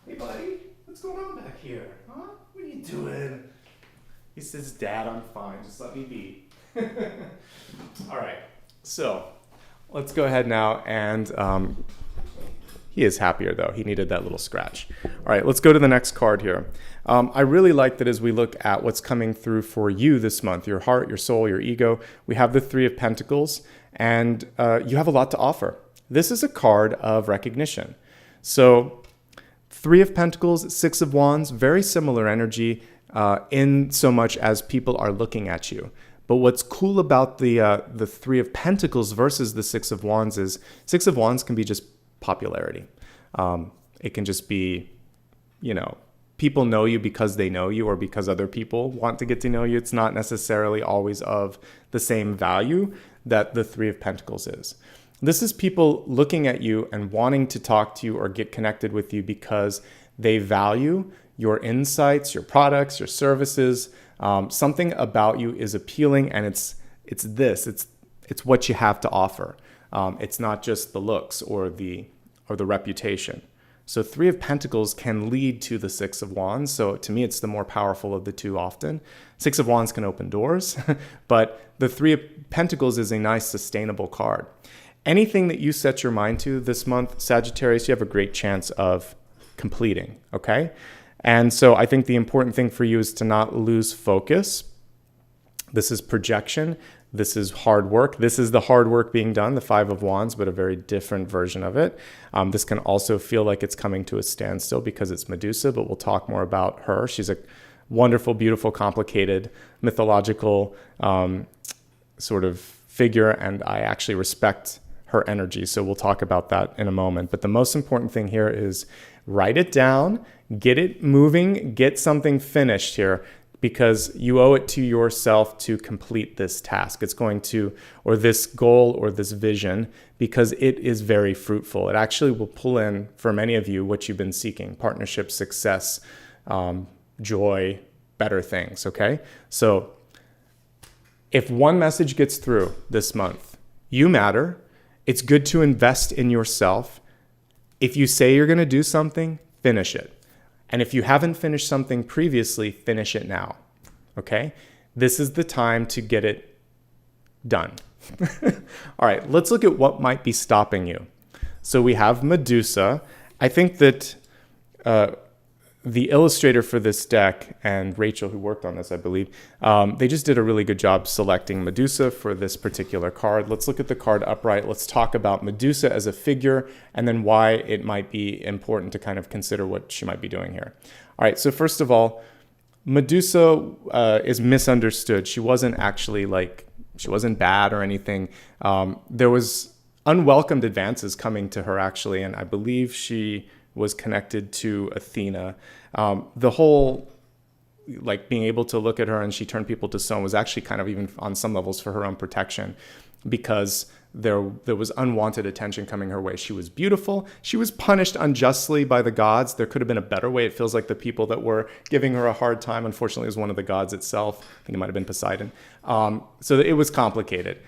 Hey, buddy, what's going on back here? Huh? What are you doing? He says, Dad, I'm fine. Just let me be. All right. So let's go ahead now. And he is happier, though. He needed that little scratch. All right. Let's go to the next card here. I really like that as we look at what's coming through for you this month, your heart, your soul, your ego, we have the Three of Pentacles, and you have a lot to offer. This is a card of recognition. So Three of Pentacles, Six of Wands, very similar energy in so much as people are looking at you. But what's cool about the Three of Pentacles versus the Six of Wands is Six of Wands can be just popularity. It can just be, people know you because they know you or because other people want to get to know you. It's not necessarily always of the same value that the Three of Pentacles is. This is people looking at you and wanting to talk to you or get connected with you because they value your insights, your products, your services. Something about you is appealing, and it's what you have to offer. It's not just the looks or the reputation. So Three of Pentacles can lead to the Six of Wands. So to me, it's the more powerful of the two often. Six of Wands can open doors, but the Three of Pentacles is a nice sustainable card. Anything that you set your mind to this month, Sagittarius, you have a great chance of completing, okay? And so I think the important thing for you is to not lose focus. This is projection. This is hard work. This is the hard work being done, the Five of Wands, but a very different version of it. This can also feel like it's coming to a standstill because it's Medusa, but we'll talk more about her. She's a wonderful, beautiful, complicated, mythological sort of figure, and I actually respect her energy. So we'll talk about that in a moment. But the most important thing here is write it down, get it moving, get something finished here, because you owe it to yourself to complete this task. It's going to, or this goal or this vision, because it is very fruitful. It actually will pull in, for many of you, what you've been seeking: partnership, success, joy, better things, okay? So if one message gets through this month, you matter. It's good to invest in yourself. If you say you're going to do something, finish it. And if you haven't finished something previously, finish it now, okay? This is the time to get it done. All right, let's look at what might be stopping you. So we have Medusa. I think that the illustrator for this deck, and Rachel, who worked on this, I believe, they just did a really good job selecting Medusa for this particular card. Let's look at the card upright. Let's talk about Medusa as a figure, and then why it might be important to kind of consider what she might be doing here. All right, so first of all, Medusa is misunderstood. She wasn't actually she wasn't bad or anything. There was unwelcomed advances coming to her, actually, and I believe she was connected to Athena. The whole being able to look at her and she turned people to stone was actually kind of even on some levels for her own protection, because there was unwanted attention coming her way. She was beautiful. She was punished unjustly by the gods. There could have been a better way. It feels like the people that were giving her a hard time, unfortunately, was one of the gods itself. I think it might have been Poseidon. So it was complicated.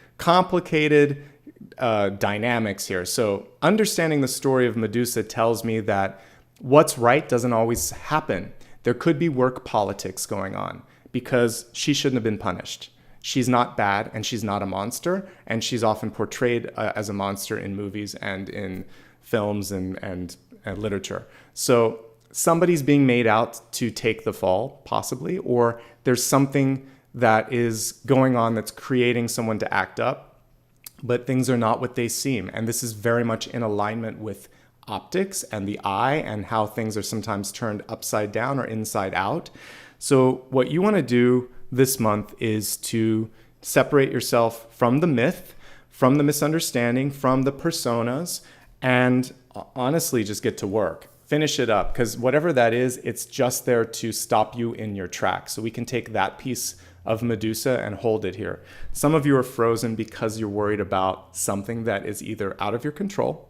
Dynamics here. So understanding the story of Medusa tells me that what's right doesn't always happen. There could be work politics going on, because she shouldn't have been punished. She's not bad, and she's not a monster, and she's often portrayed as a monster in movies and in films and literature. So somebody's being made out to take the fall, possibly, or there's something that is going on that's creating someone to act up, but things are not what they seem. And this is very much in alignment with optics and the eye, and how things are sometimes turned upside down or inside out. So what you want to do this month is to separate yourself from the myth, from the misunderstanding, from the personas, and honestly just get to work. Finish it up, because whatever that is, it's just there to stop you in your tracks. So we can take that piece of Medusa and hold it here. Some of you are frozen because you're worried about something that is either out of your control,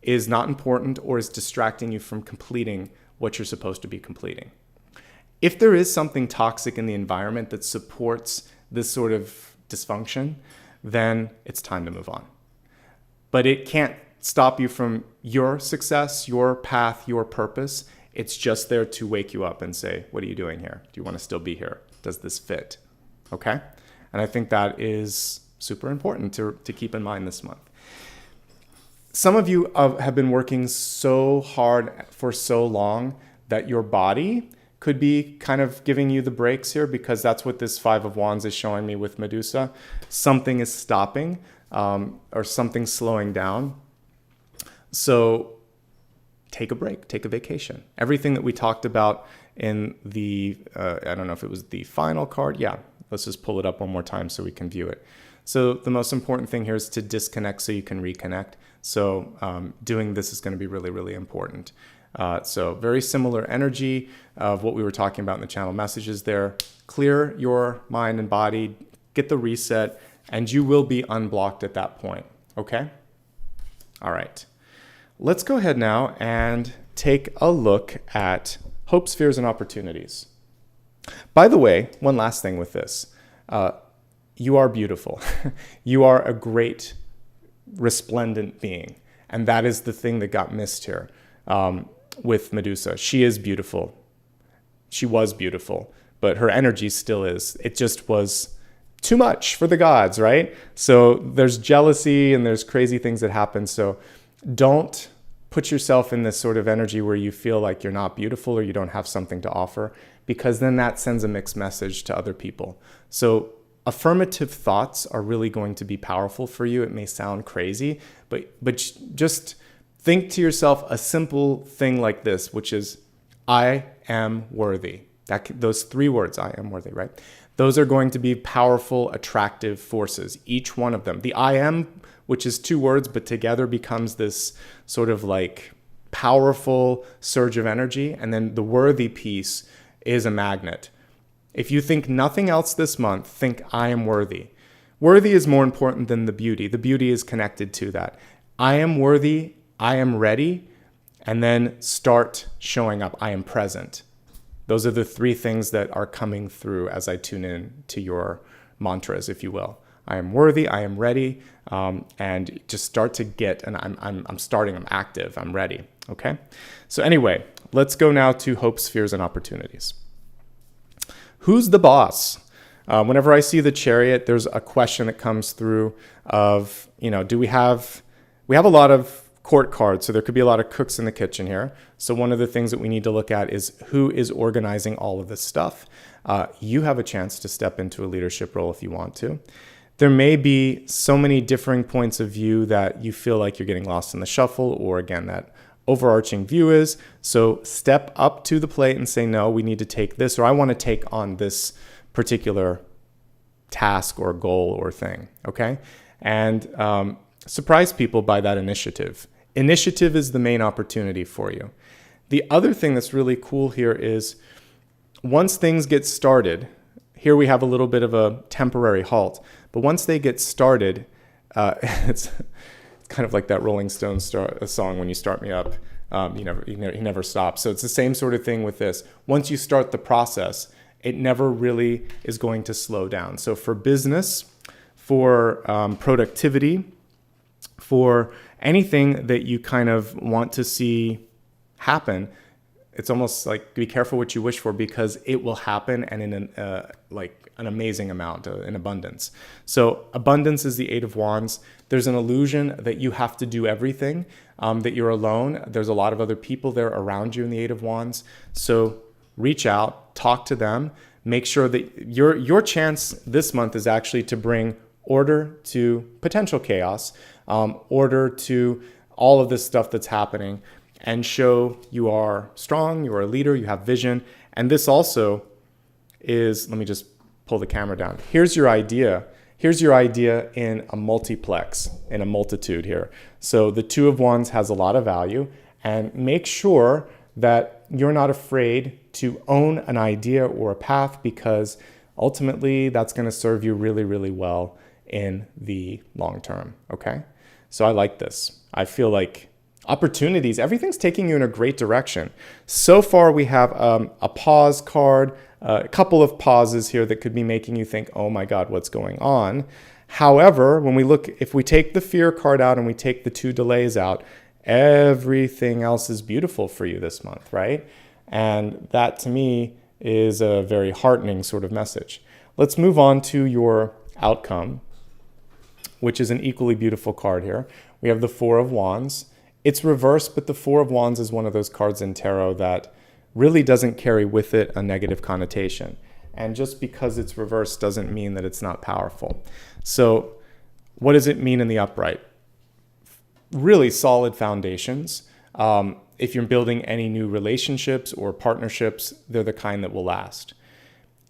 is not important, or is distracting you from completing what you're supposed to be completing. If there is something toxic in the environment that supports this sort of dysfunction, then it's time to move on. But it can't stop you from your success, your path, your purpose. It's just there to wake you up and say, what are you doing here? Do you want to still be here? Does this fit? Okay? And I think that is super important to keep in mind this month. Some of you have been working so hard for so long that your body could be kind of giving you the breaks here, because that's what this Five of Wands is showing me with Medusa. Something is stopping, or something slowing down. So take a break, take a vacation. Everything that we talked about in the, I don't know if it was the final card. Yeah, let's just pull it up one more time so we can view it. So the most important thing here is to disconnect so you can reconnect. So doing this is going to be really, really important. So very similar energy of what we were talking about in the channel messages there. Clear your mind and body, get the reset, and you will be unblocked at that point. Okay? All right. Let's go ahead now and take a look at hopes, fears, and opportunities. By the way, one last thing with this. You are beautiful. You are a great, resplendent being. And that is the thing that got missed here with Medusa. She is beautiful. She was beautiful, but her energy still is. It just was too much for the gods, right? So there's jealousy and there's crazy things that happen. So don't put yourself in this sort of energy where you feel like you're not beautiful or you don't have something to offer, because then that sends a mixed message to other people. So affirmative thoughts are really going to be powerful for you. It may sound crazy, but just think to yourself a simple thing like this, which is, I am worthy. Those 3 words, I am worthy, right? Those are going to be powerful, attractive forces, each one of them. The I am, which is 2 words, but together becomes this sort of like powerful surge of energy. And then the worthy piece is a magnet. If you think nothing else this month, think I am worthy. Worthy is more important than the beauty. The beauty is connected to that. I am worthy, I am ready, and then start showing up. I am present. Those are the 3 things that are coming through as I tune in to your mantras, if you will. I am worthy, I am ready, and just start to get, and I'm active, I'm ready, okay? So anyway, let's go now to hopes, fears, and opportunities. Who's the boss? Whenever I see the Chariot, there's a question that comes through of, do we have a lot of court cards, so there could be a lot of cooks in the kitchen here. So one of the things that we need to look at is who is organizing all of this stuff. You have a chance to step into a leadership role if you want to. There may be so many differing points of view that you feel like you're getting lost in the shuffle, or again, that overarching view is. So step up to the plate and say, no, we need to take this, or I want to take on this particular task or goal or thing, okay? And surprise people by that initiative. Initiative is the main opportunity for you. The other thing that's really cool here is once things get started, here we have a little bit of a temporary halt, but once they get started, it's kind of like that Rolling Stones song, When You Start Me Up, he never stops. So it's the same sort of thing with this. Once you start the process, it never really is going to slow down. So for business, for productivity, for anything that you kind of want to see happen, it's almost like be careful what you wish for, because it will happen, and in an amazing amount, in abundance. So abundance is the 8 of Wands. There's an illusion that you have to do everything, that you're alone. There's a lot of other people there around you in the 8 of Wands. So reach out, talk to them, make sure that your chance this month is actually to bring order to potential chaos, order to all of this stuff that's happening, and show you are strong, you are a leader, you have vision. And this also is, let me just pull the camera down. Here's your idea. Here's your idea in a multiplex, in a multitude here. So the 2 of Wands has a lot of value, and make sure that you're not afraid to own an idea or a path, because ultimately that's going to serve you really, really well in the long term, okay? So I like this. I feel like opportunities, everything's taking you in a great direction. So far we have a pause card, a couple of pauses here that could be making you think, oh my God, what's going on? However, when we look, if we take the fear card out and we take the 2 delays out, everything else is beautiful for you this month, right? And that to me is a very heartening sort of message. Let's move on to your outcome, which is an equally beautiful card here. We have the 4 of Wands. It's reversed, but the 4 of Wands is one of those cards in tarot that really doesn't carry with it a negative connotation. And just because it's reversed doesn't mean that it's not powerful. So what does it mean in the upright? Really solid foundations. If you're building any new relationships or partnerships, they're the kind that will last.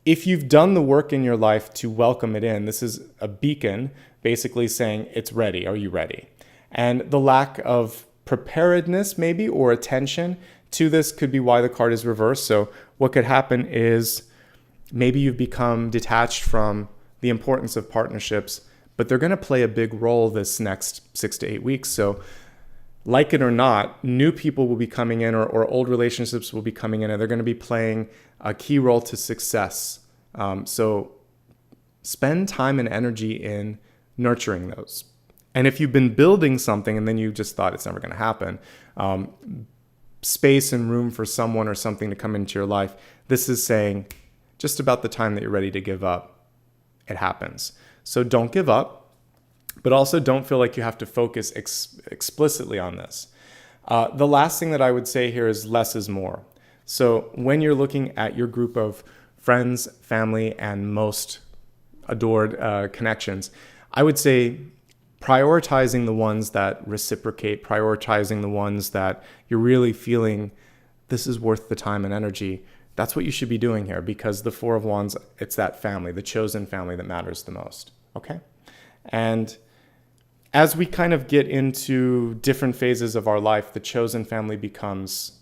If you've done the work in your life to welcome it in, this is a beacon basically saying it's ready. Are you ready? And the lack of preparedness maybe or attention to this could be why the card is reversed. So what could happen is maybe you've become detached from the importance of partnerships, but they're going to play a big role this next 6 to 8 weeks. So like it or not, new people will be coming in, or old relationships will be coming in, and they're going to be playing a key role to success. So spend time and energy in nurturing those. And if you've been building something and then you just thought it's never going to happen, space and room for someone or something to come into your life, this is saying just about the time that you're ready to give up, it happens. So don't give up. But also don't feel like you have to focus explicitly on this. The last thing that I would say here is less is more. So when you're looking at your group of friends, family, and most adored connections, I would say prioritizing the ones that reciprocate, prioritizing the ones that you're really feeling this is worth the time and energy. That's what you should be doing here, because the Four of Wands, it's that family, the chosen family, that matters the most. Okay? And as we kind of get into different phases of our life, the chosen family becomes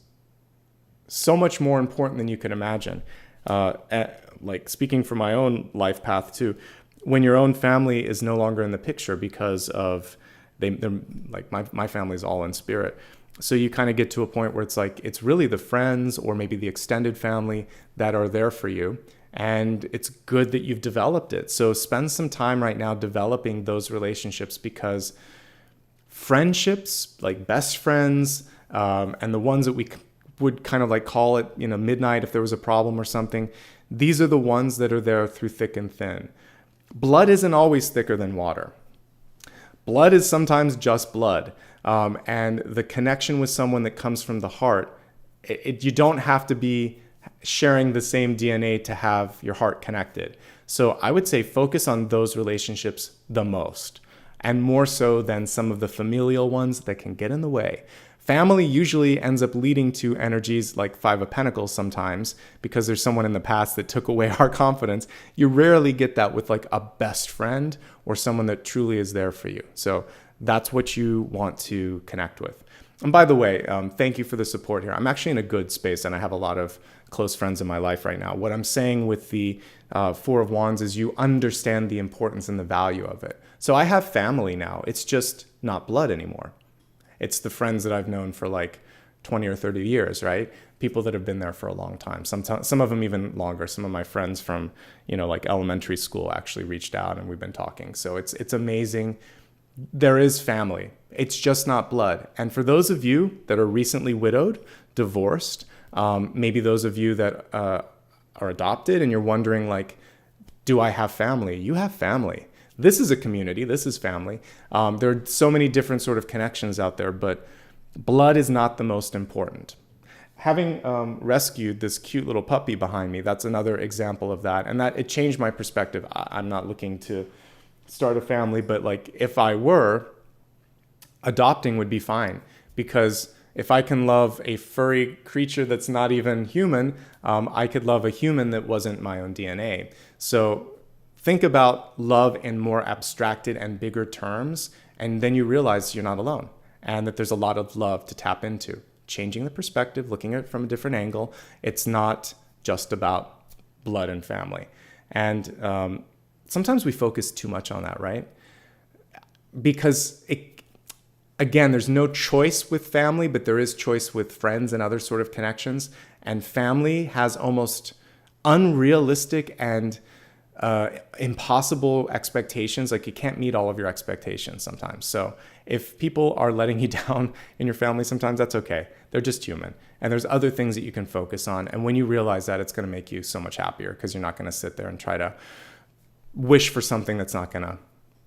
so much more important than you can imagine. Like speaking from my own life path too, when your own family is no longer in the picture because of they're like my family's all in spirit. So you kind of get to a point where it's like it's really the friends or maybe the extended family that are there for you. And it's good that you've developed it. So spend some time right now developing those relationships, because friendships, like best friends, and the ones that we would kind of like call it, midnight if there was a problem or something, these are the ones that are there through thick and thin. Blood isn't always thicker than water. Blood is sometimes just blood. And the connection with someone that comes from the heart, you don't have to be sharing the same DNA to have your heart connected. So I would say focus on those relationships the most, and more so than some of the familial ones that can get in the way. Family usually ends up leading to energies like Five of Pentacles sometimes, because there's someone in the past that took away our confidence. You rarely get that with like a best friend or someone that truly is there for you. So that's what you want to connect with. And by the way, thank you for the support here. I'm actually in a good space and I have a lot of close friends in my life right now. What I'm saying with the Four of Wands is you understand the importance and the value of it. So I have family now. It's just not blood anymore. It's the friends that I've known for like 20 or 30 years, right? People that have been there for a long time. Some of them even longer. Some of my friends from, like elementary school actually reached out and we've been talking. So it's amazing. There is family. It's just not blood. And for those of you that are recently widowed, divorced, maybe those of you that are adopted and you're wondering like, do I have family? You have family. This is a community. This is family. There are so many different sort of connections out there, but blood is not the most important. Having rescued this cute little puppy behind me, that's another example of that. And that it changed my perspective. I'm not looking to start a family, but like if I were, adopting would be fine, because if I can love a furry creature that's not even human, I could love a human that wasn't my own DNA. So think about love in more abstracted and bigger terms, and then you realize you're not alone and that there's a lot of love to tap into. Changing the perspective, looking at it from a different angle. It's not just about blood and family. And sometimes we focus too much on that, right? Because again, there's no choice with family, but there is choice with friends and other sort of connections. And family has almost unrealistic and impossible expectations. Like you can't meet all of your expectations sometimes. So if people are letting you down in your family, sometimes that's okay. They're just human. And there's other things that you can focus on. And when you realize that, it's going to make you so much happier, because you're not going to sit there and try to wish for something that's not going to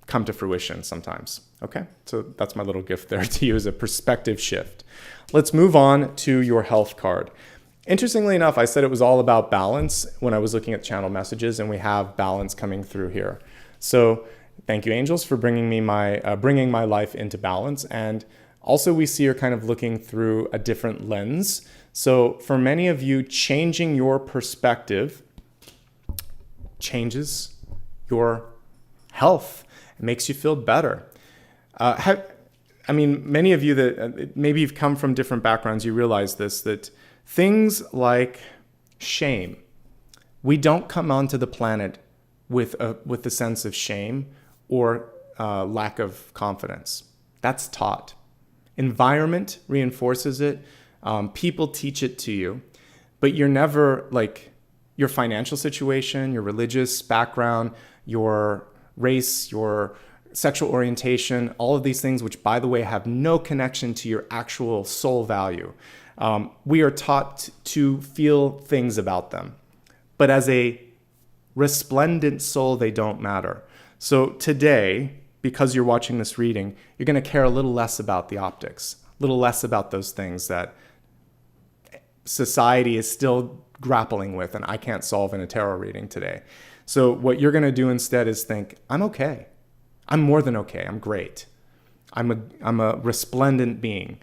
come to fruition sometimes. Okay, so that's my little gift there to you as a perspective shift. Let's move on to your health card. Interestingly enough, I said it was all about balance when I was looking at channel messages, and we have balance coming through here. So thank you, angels, for bringing my life into balance. And also we see you're kind of looking through a different lens. So for many of you, changing your perspective changes your health. It makes you feel better. Many of you that maybe you've come from different backgrounds, you realize this, that things like shame, we don't come onto the planet with a sense of shame or lack of confidence. That's taught. Environment reinforces it. People teach it to you, but you're never like your financial situation, your religious background, your race, your sexual orientation, all of these things, which by the way have no connection to your actual soul value. We are taught to feel things about them, but as a resplendent soul, they don't matter. So today, because you're watching this reading, you're going to care a little less about the optics, a little less about those things that society is still grappling with and I can't solve in a tarot reading today. So what you're going to do instead is think, I'm okay. I'm more than okay. I'm great. I'm a resplendent being.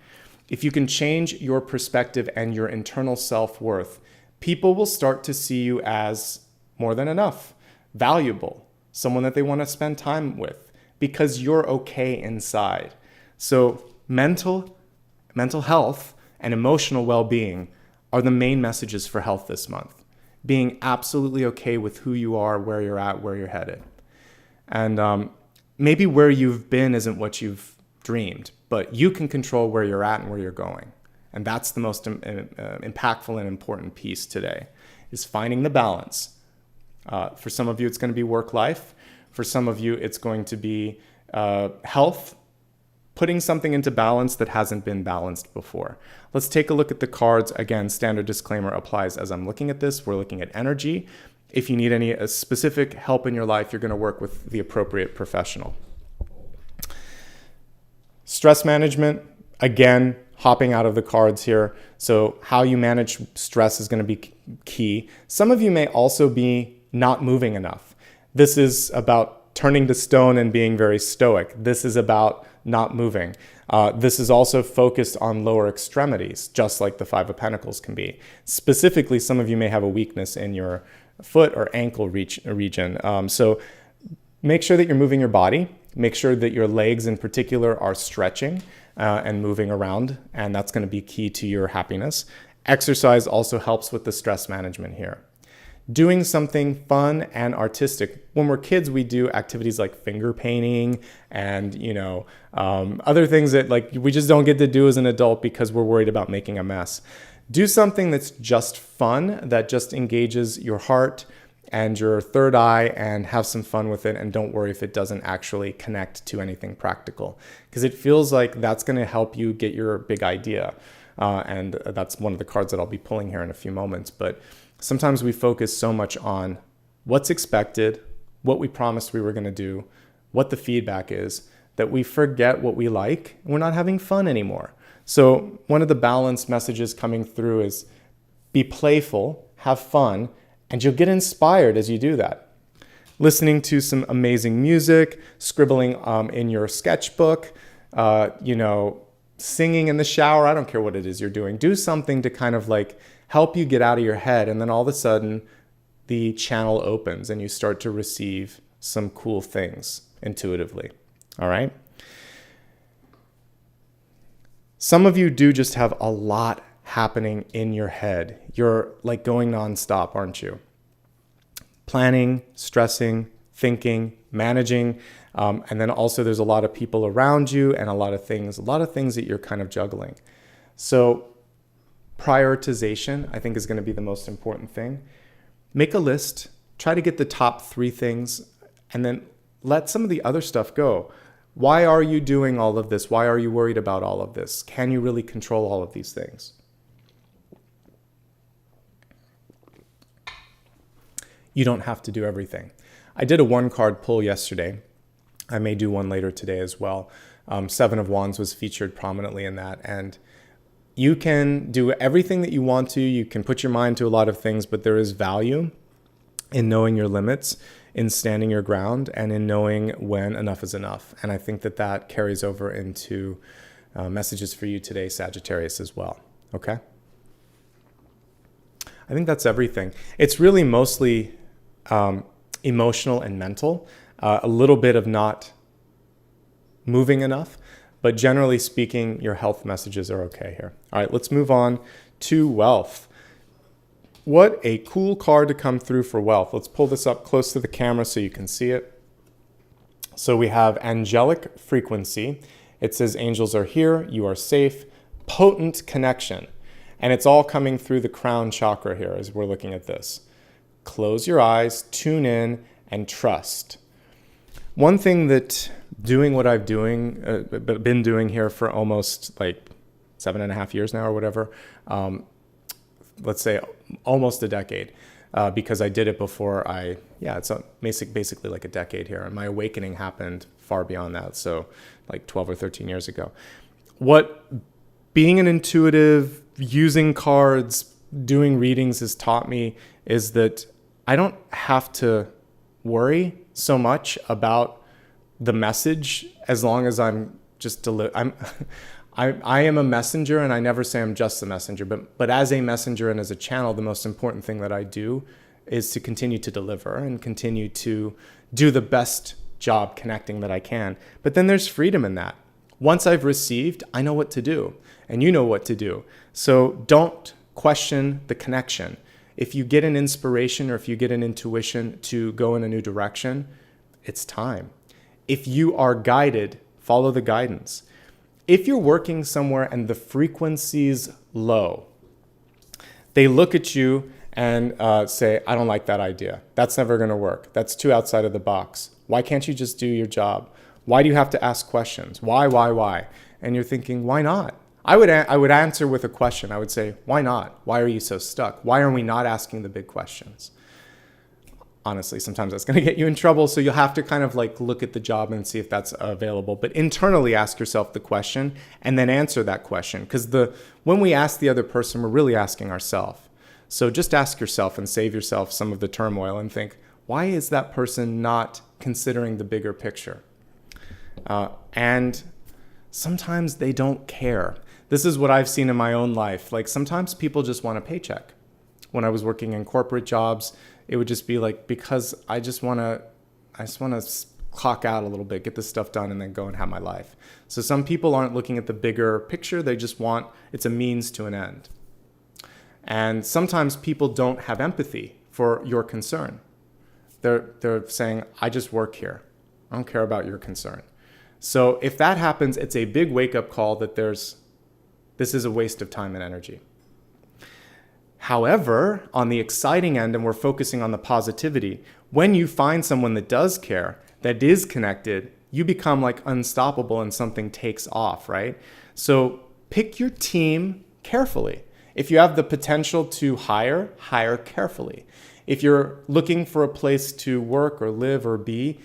If you can change your perspective and your internal self-worth, people will start to see you as more than enough, valuable, someone that they want to spend time with because you're okay inside. So mental health and emotional well-being are the main messages for health this month. Being absolutely okay with who you are, where you're at, where you're headed. And maybe where you've been isn't what you've dreamed, but you can control where you're at and where you're going. And that's the most impactful and important piece today, is finding the balance. For some of you, it's going to be work-life. For some of you, it's going to be health, putting something into balance that hasn't been balanced before. Let's take a look at the cards. Again, standard disclaimer applies as I'm looking at this. We're looking at energy. If you need any specific help in your life, you're going to work with the appropriate professional. Stress management, again, hopping out of the cards here. So how you manage stress is going to be key. Some of you may also be not moving enough. This is about turning to stone and being very stoic. This is about not moving. This is also focused on lower extremities, just like the Five of Pentacles can be. Specifically, some of you may have a weakness in your foot or ankle region. So make sure that you're moving your body. Make sure that your legs in particular are stretching and moving around, and that's going to be key to your happiness. Exercise also helps with the stress management here. Doing something fun and artistic. When we're kids, we do activities like finger painting and, other things that we just don't get to do as an adult because we're worried about making a mess. Do something that's just fun, that just engages your heart and your third eye, and have some fun with it, and don't worry if it doesn't actually connect to anything practical, because it feels like that's going to help you get your big idea. And that's one of the cards that I'll be pulling here in a few moments. But sometimes we focus so much on what's expected, what we promised we were going to do, what the feedback is, that we forget what we like, and we're not having fun anymore. So one of the balance messages coming through is be playful, have fun, and you'll get inspired as you do that. Listening to some amazing music, scribbling in your sketchbook, singing in the shower. I don't care what it is you're doing. Do something to kind of help you get out of your head, and then all of a sudden the channel opens and you start to receive some cool things intuitively. All right? Some of you do just have a lot happening in your head. You're going nonstop, aren't you? Planning, stressing, thinking, managing, and then also there's a lot of people around you and a lot of things that you're kind of juggling. So prioritization, I think, is going to be the most important thing. Make a list, try to get the top 3 things, and then let some of the other stuff go. Why are you doing all of this? Why are you worried about all of this? Can you really control all of these things? You don't have to do everything. I did a 1-card pull yesterday. I may do one later today as well. 7 of Wands was featured prominently in that. And you can do everything that you want to. You can put your mind to a lot of things, but there is value in knowing your limits, in standing your ground, and in knowing when enough is enough. And I think that carries over into messages for you today, Sagittarius, as well. Okay? I think that's everything. It's really mostly emotional and mental, a little bit of not moving enough, but generally speaking, your health messages are okay here. All right, let's move on to wealth. What a cool card to come through for wealth. Let's pull this up close to the camera so you can see it. So we have angelic frequency. It says angels are here, you are safe, potent connection. And it's all coming through the crown chakra here as we're looking at this. Close your eyes, tune in, and trust. One thing that doing what I've been doing here for almost 7.5 years now or whatever, let's say almost a decade, because I did it before it's basically like a decade here. And my awakening happened far beyond that, so 12 or 13 years ago. What being an intuitive, using cards, doing readings has taught me is that I don't have to worry so much about the message as long as I'm just I am a messenger, and I never say I'm just the messenger, but as a messenger and as a channel, the most important thing that I do is to continue to deliver and continue to do the best job connecting that I can. But then there's freedom in that. Once I've received, I know what to do, and you know what to do. So don't question the connection. If you get an inspiration or if you get an intuition to go in a new direction, it's time. If you are guided, follow the guidance. If you're working somewhere and the frequency's low, they look at you and say, I don't like that idea. That's never going to work. That's too outside of the box. Why can't you just do your job? Why do you have to ask questions? Why? And you're thinking, why not? I would answer with a question. I would say, why not? Why are you so stuck? Why are we not asking the big questions? Honestly, sometimes that's going to get you in trouble. So you'll have to kind of like look at the job and see if that's available. But internally ask yourself the question and then answer that question. Because when we ask the other person, we're really asking ourselves. So just ask yourself and save yourself some of the turmoil and think, why is that person not considering the bigger picture? And sometimes they don't care. This is what I've seen in my own life. Like sometimes people just want a paycheck. When I was working in corporate jobs, it would just be like, because I just want to clock out a little bit, get this stuff done, and then go and have my life. So some people aren't looking at the bigger picture. They just want, it's a means to an end. And sometimes people don't have empathy for your concern. They're saying, I just work here. I don't care about your concern. So if that happens, it's a big wake-up call that this is a waste of time and energy. However, on the exciting end, and we're focusing on the positivity, when you find someone that does care, that is connected, you become like unstoppable and something takes off, right? So pick your team carefully. If you have the potential to hire carefully. If you're looking for a place to work or live or be,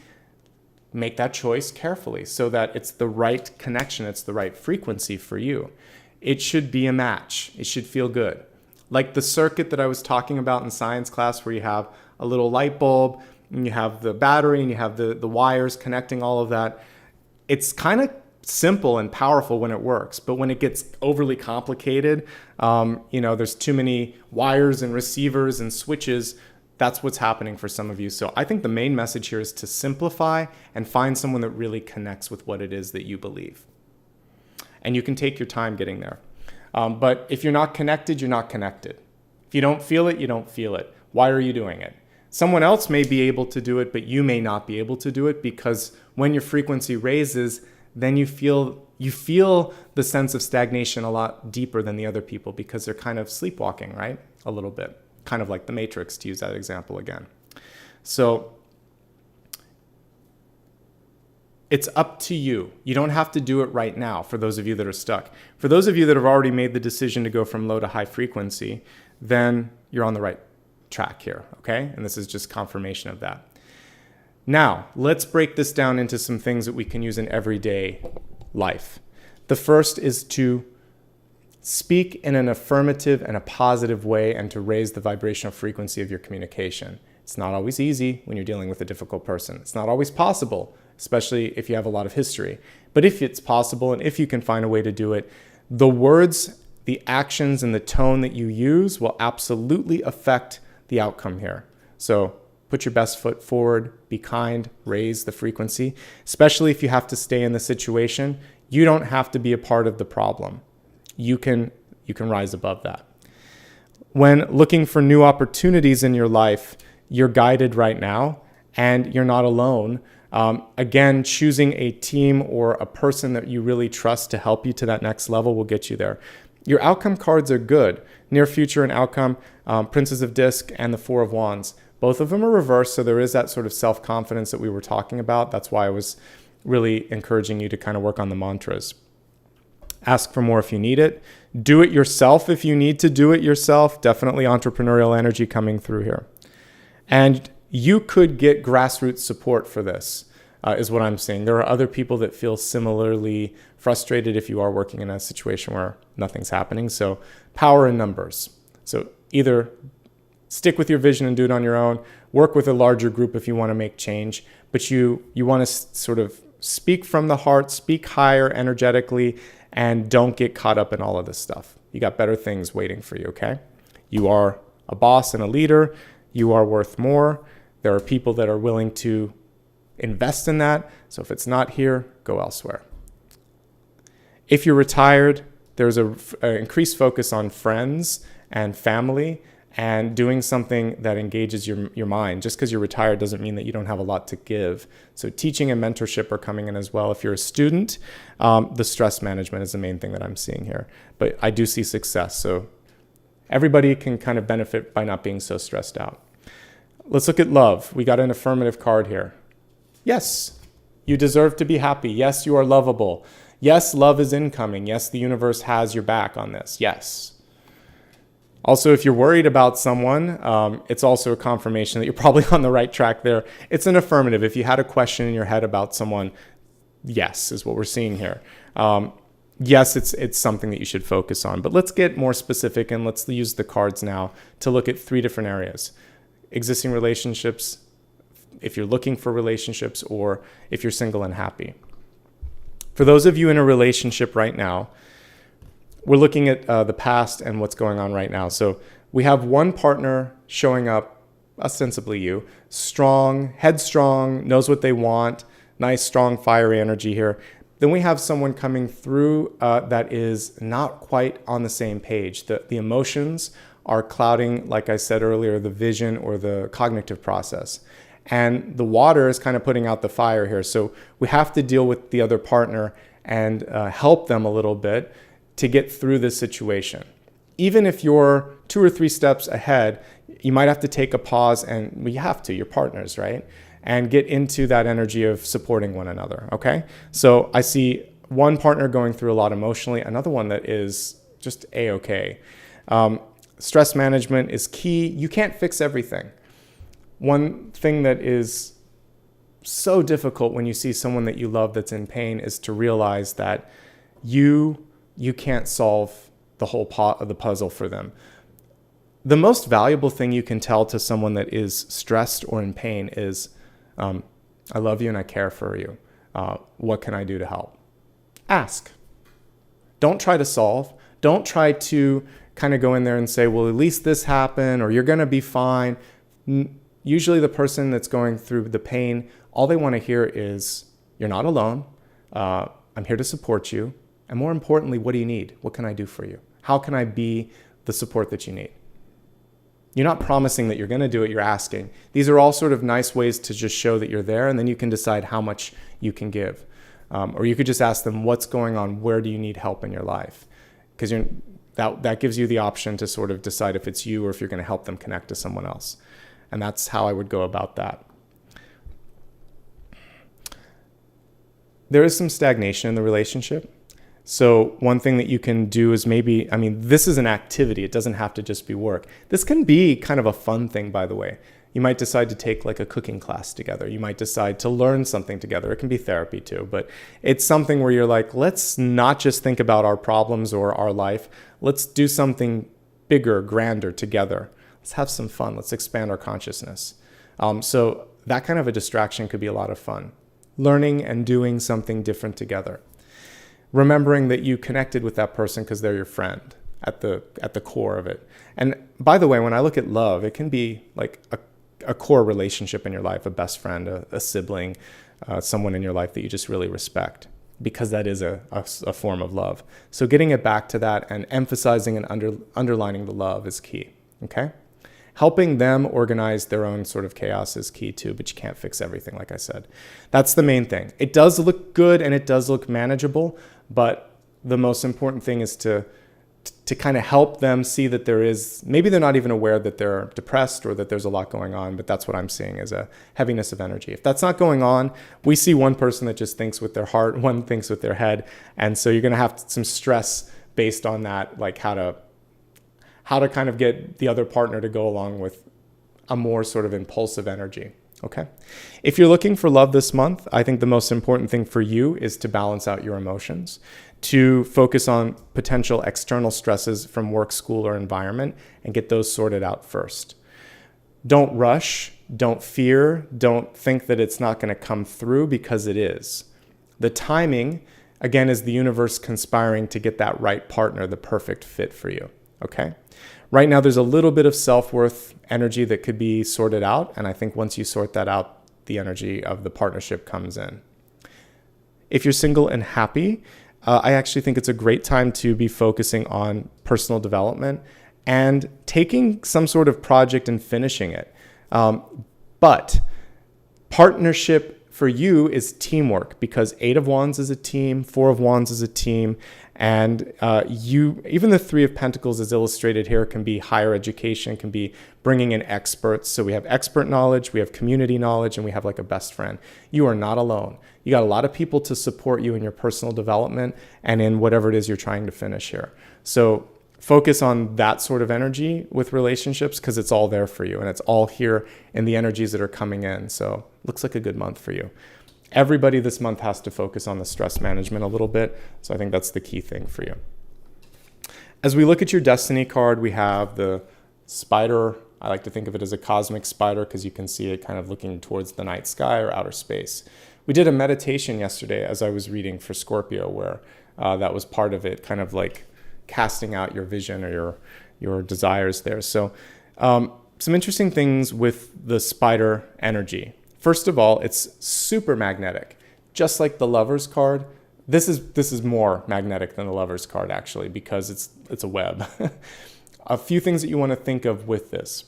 make that choice carefully so that it's the right connection, it's the right frequency for you. It should be a match. It should feel good. Like the circuit that I was talking about in science class where you have a little light bulb and you have the battery and you have the wires connecting all of that. It's kind of simple and powerful when it works, but when it gets overly complicated, there's too many wires and receivers and switches. That's what's happening for some of you. So I think the main message here is to simplify and find someone that really connects with what it is that you believe. And you can take your time getting there. But if you're not connected, you're not connected. If you don't feel it, you don't feel it. Why are you doing it? Someone else may be able to do it, but you may not be able to do it because when your frequency raises, then you feel the sense of stagnation a lot deeper than the other people because they're kind of sleepwalking, right? A little bit. Kind of like the Matrix, to use that example again. So it's up to you. You don't have to do it right now for those of you that are stuck. For those of you that have already made the decision to go from low to high frequency, then you're on the right track here, okay? And this is just confirmation of that. Now, let's break this down into some things that we can use in everyday life. The first is to speak in an affirmative and a positive way and to raise the vibrational frequency of your communication. It's not always easy when you're dealing with a difficult person. It's not always possible, especially if you have a lot of history. But if it's possible and if you can find a way to do it, the words, the actions, and the tone that you use will absolutely affect the outcome here. So put your best foot forward, be kind, raise the frequency, especially if you have to stay in the situation. You don't have to be a part of the problem. You can rise above that. When looking for new opportunities in your life, you're guided right now and you're not alone. Again, choosing a team or a person that you really trust to help you to that next level will get you there. Your outcome cards are good. Near future and outcome, Princess of Disc and the Four of Wands. Both of them are reversed, so there is that sort of self-confidence that we were talking about. That's why I was really encouraging you to kind of work on the mantras. Ask for more if you need it. Do it yourself if you need to do it yourself. Definitely entrepreneurial energy coming through here. And you could get grassroots support for this, is what I'm saying. There are other people that feel similarly frustrated if you are working in a situation where nothing's happening. So power in numbers. So either stick with your vision and do it on your own. Work with a larger group if you want to make change, but you want to sort of speak from the heart, speak higher energetically, and don't get caught up in all of this stuff. You got better things waiting for you, okay? You are a boss and a leader. You are worth more. There are people that are willing to invest in that. So if it's not here, go elsewhere. If you're retired, there's an increased focus on friends and family and doing something that engages your mind. Just because you're retired doesn't mean that you don't have a lot to give. So teaching and mentorship are coming in as well. If you're a student, the stress management is the main thing that I'm seeing here. But I do see success. So everybody can kind of benefit by not being so stressed out. Let's look at love. We got an affirmative card here. Yes, you deserve to be happy. Yes, you are lovable. Yes, love is incoming. Yes, the universe has your back on this. Yes. Also, if you're worried about someone, it's also a confirmation that you're probably on the right track there. It's an affirmative. If you had a question in your head about someone, yes, is what we're seeing here. Yes, it's something that you should focus on. But let's get more specific and let's use the cards now to look at 3 different areas. Existing relationships, if you're looking for relationships, or if you're single and happy. For those of you in a relationship right now, we're looking at the past and what's going on right now. So we have one partner showing up, ostensibly you, strong, headstrong, knows what they want, nice, strong, fiery energy here. Then we have someone coming through that is not quite on the same page. The emotions are clouding, like I said earlier, the vision or the cognitive process. And the water is kind of putting out the fire here. So we have to deal with the other partner and help them a little bit to get through this situation. Even if you're 2 or 3 steps ahead, you might have to take a pause, and you have to, you're partners, right? And get into that energy of supporting one another, okay? So I see one partner going through a lot emotionally, another one that is just A-okay. Stress management is key. You can't fix everything. One thing that is so difficult when you see someone that you love that's in pain is to realize that you can't solve the whole pot of the puzzle for them. The most valuable thing you can tell to someone that is stressed or in pain is, I love you and I care for you. What can I do to help? Ask. Don't try to solve. Don't try to kind of go in there and say, well, at least this happened, or you're going to be fine. Usually the person that's going through the pain, all they want to hear is, you're not alone. I'm here to support you. And more importantly, what do you need? What can I do for you? How can I be the support that you need? You're not promising that you're going to do it, you're asking. These are all sort of nice ways to just show that you're there, and then you can decide how much you can give. Or you could just ask them, what's going on? Where do you need help in your life? Because that gives you the option to sort of decide if it's you or if you're going to help them connect to someone else. And that's how I would go about that. There is some stagnation in the relationship. So one thing that you can do is this is an activity. It doesn't have to just be work. This can be kind of a fun thing, by the way. You might decide to take like a cooking class together. You might decide to learn something together. It can be therapy too, but it's something where you're like, let's not just think about our problems or our life. Let's do something bigger, grander together. Let's have some fun. Let's expand our consciousness. So that kind of a distraction could be a lot of fun. Learning and doing something different together. Remembering that you connected with that person because they're your friend at the core of it. And by the way, when I look at love, it can be like a core relationship in your life, a best friend, a sibling, someone in your life that you just really respect, because that is a form of love. So getting it back to that and emphasizing and underlining the love is key, okay? Helping them organize their own sort of chaos is key too, but you can't fix everything, like I said. That's the main thing. It does look good and it does look manageable, but the most important thing is to kind of help them see that maybe they're not even aware that they're depressed or that there's a lot going on, but that's what I'm seeing as a heaviness of energy. If that's not going on, we see one person that just thinks with their heart, one thinks with their head, and so you're going to have some stress based on that, like how to kind of get the other partner to go along with a more sort of impulsive energy, okay? If you're looking for love this month, I think the most important thing for you is to balance out your emotions, to focus on potential external stresses from work, school, or environment, and get those sorted out first. Don't rush, don't fear, don't think that it's not going to come through, because it is. The timing, again, is the universe conspiring to get that right partner, the perfect fit for you, okay? Right now, there's a little bit of self-worth energy that could be sorted out, and I think once you sort that out, the energy of the partnership comes in. If you're single and happy, I actually think it's a great time to be focusing on personal development and taking some sort of project and finishing it. But partnership for you is teamwork, because 8 of Wands is a team, 4 of Wands is a team, and even the 3 of Pentacles is illustrated here can be higher education, can be bringing in experts. So we have expert knowledge, we have community knowledge, and we have like a best friend. You are not alone. You got a lot of people to support you in your personal development and in whatever it is you're trying to finish here. So focus on that sort of energy with relationships, because it's all there for you, and it's all here in the energies that are coming in. So looks like a good month for you. Everybody this month has to focus on the stress management a little bit. So I think that's the key thing for you. As we look at your destiny card, we have the spider. I like to think of it as a cosmic spider, because you can see it kind of looking towards the night sky or outer space. We did a meditation yesterday as I was reading for Scorpio, where that was part of it, kind of like casting out your vision or your desires there. So some interesting things with the spider energy. First of all, it's super magnetic. Just like the Lover's card, this is more magnetic than the Lover's card, actually, because it's a web. A few things that you want to think of with this.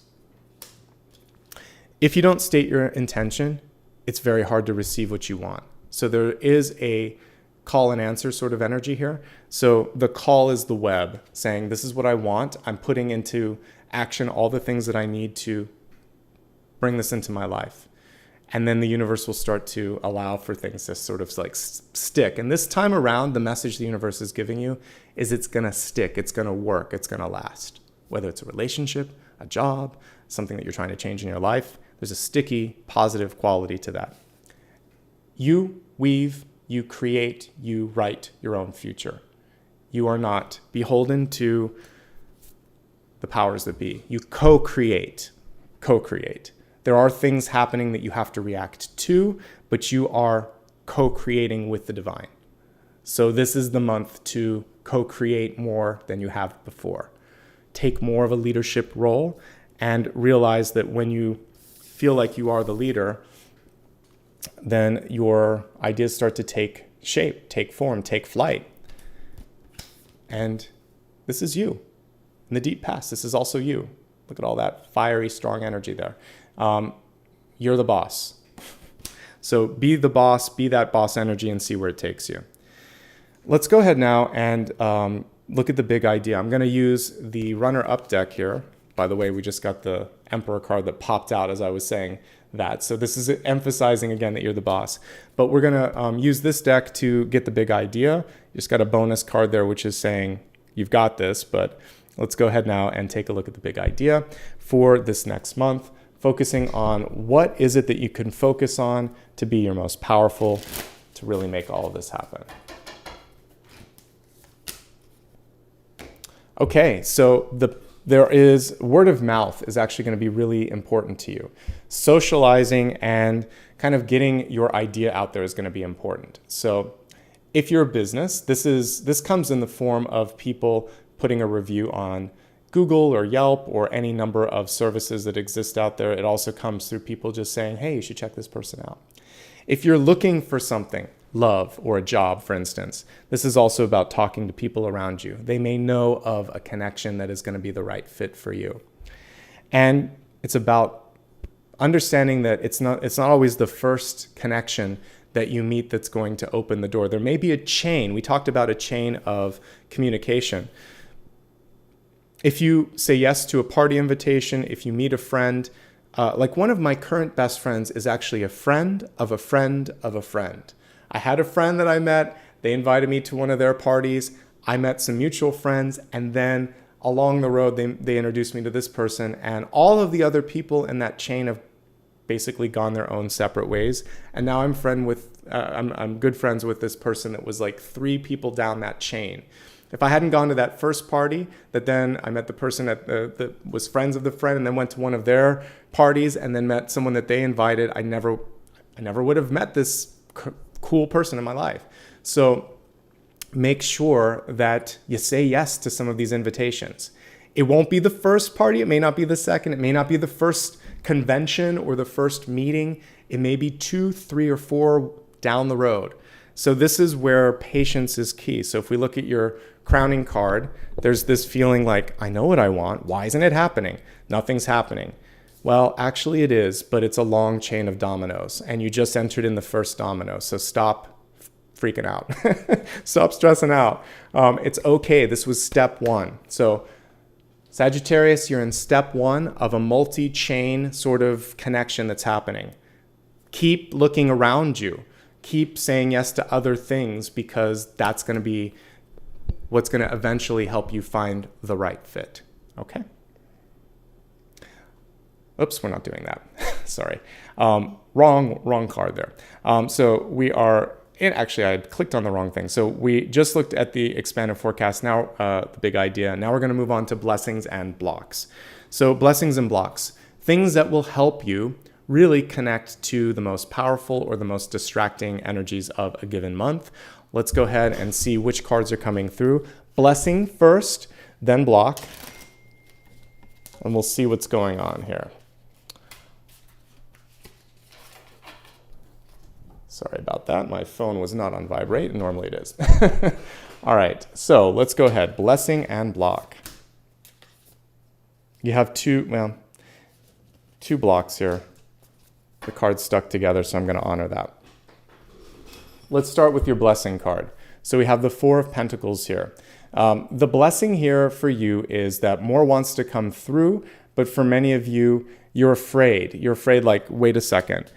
If you don't state your intention, it's very hard to receive what you want. So there is a call and answer sort of energy here. So the call is the web, saying, this is what I want. I'm putting into action all the things that I need to bring this into my life. And then the universe will start to allow for things to sort of like stick. And this time around, the message the universe is giving you is it's going to stick, it's going to work, it's going to last. Whether it's a relationship, a job, something that you're trying to change in your life, there's a sticky, positive quality to that. You weave, you create, you write your own future. You are not beholden to the powers that be. You co-create. There are things happening that you have to react to, but you are co-creating with the divine. So this is the month to co-create more than you have before. Take more of a leadership role and realize that when you feel like you are the leader, then your ideas start to take shape, take form, take flight. And this is you. In the deep past, this is also you. Look at all that fiery, strong energy there. You're the boss. So be the boss, be that boss energy, and see where it takes you. Let's go ahead now and look at the big idea. I'm going to use the runner-up deck here. By the way, we just got the Emperor card that popped out as I was saying that. So this is emphasizing again that you're the boss. But we're going to use this deck to get the big idea. You just got a bonus card there, which is saying you've got this. But let's go ahead now and take a look at the big idea for this next month, focusing on what is it that you can focus on to be your most powerful, to really make all of this happen. Okay, so there is word of mouth is actually going to be really important to you. Socializing and kind of getting your idea out there is going to be important. So if you're a business, this comes in the form of people putting a review on Google or Yelp or any number of services that exist out there. It also comes through people just saying, hey, you should check this person out. If you're looking for something, love or a job, for instance, this is also about talking to people around you. They may know of a connection that is going to be the right fit for you. And it's about understanding that it's not always the first connection that you meet that's going to open the door. There may be a chain. We talked about a chain of communication. If you say yes to a party invitation, if you meet a friend, like one of my current best friends is actually a friend of a friend of a friend. I had a friend that I met, they invited me to one of their parties, I met some mutual friends, and then along the road, they introduced me to this person, and all of the other people in that chain have basically gone their own separate ways. And now I'm good friends with this person that was like 3 people down that chain. If I hadn't gone to that first party, that then I met the person that was friends of the friend and then went to one of their parties and then met someone that they invited, I never would have met this cool person in my life. So make sure that you say yes to some of these invitations. It won't be the first party. It may not be the second. It may not be the first convention or the first meeting. It may be 2, 3, or 4 down the road. So this is where patience is key. So if we look at your crowning card, there's this feeling like, I know what I want. Why isn't it happening? Nothing's happening. Well, actually it is, but it's a long chain of dominoes, and you just entered in the first domino. So stop freaking out. Stop stressing out. It's okay. This was step 1. So Sagittarius, you're in step 1 of a multi-chain sort of connection that's happening. Keep looking around you. Keep saying yes to other things, because that's going to be what's going to eventually help you find the right fit. Okay? Oops, we're not doing that. Sorry. Wrong card there. So we are... Actually, I clicked on the wrong thing. So we just looked at the expanded forecast. Now, the big idea. Now we're going to move on to blessings and blocks. So blessings and blocks, things that will help you really connect to the most powerful or the most distracting energies of a given month. Let's go ahead and see which cards are coming through. Blessing first, then block. And we'll see what's going on here. Sorry about that. My phone was not on vibrate. Normally it is. All right. So let's go ahead. Blessing and block. You have two blocks here. The card's stuck together, so I'm going to honor that. Let's start with your blessing card. So we have the 4 of Pentacles here. The blessing here for you is that more wants to come through, but for many of you, you're afraid. You're afraid, like, wait a second.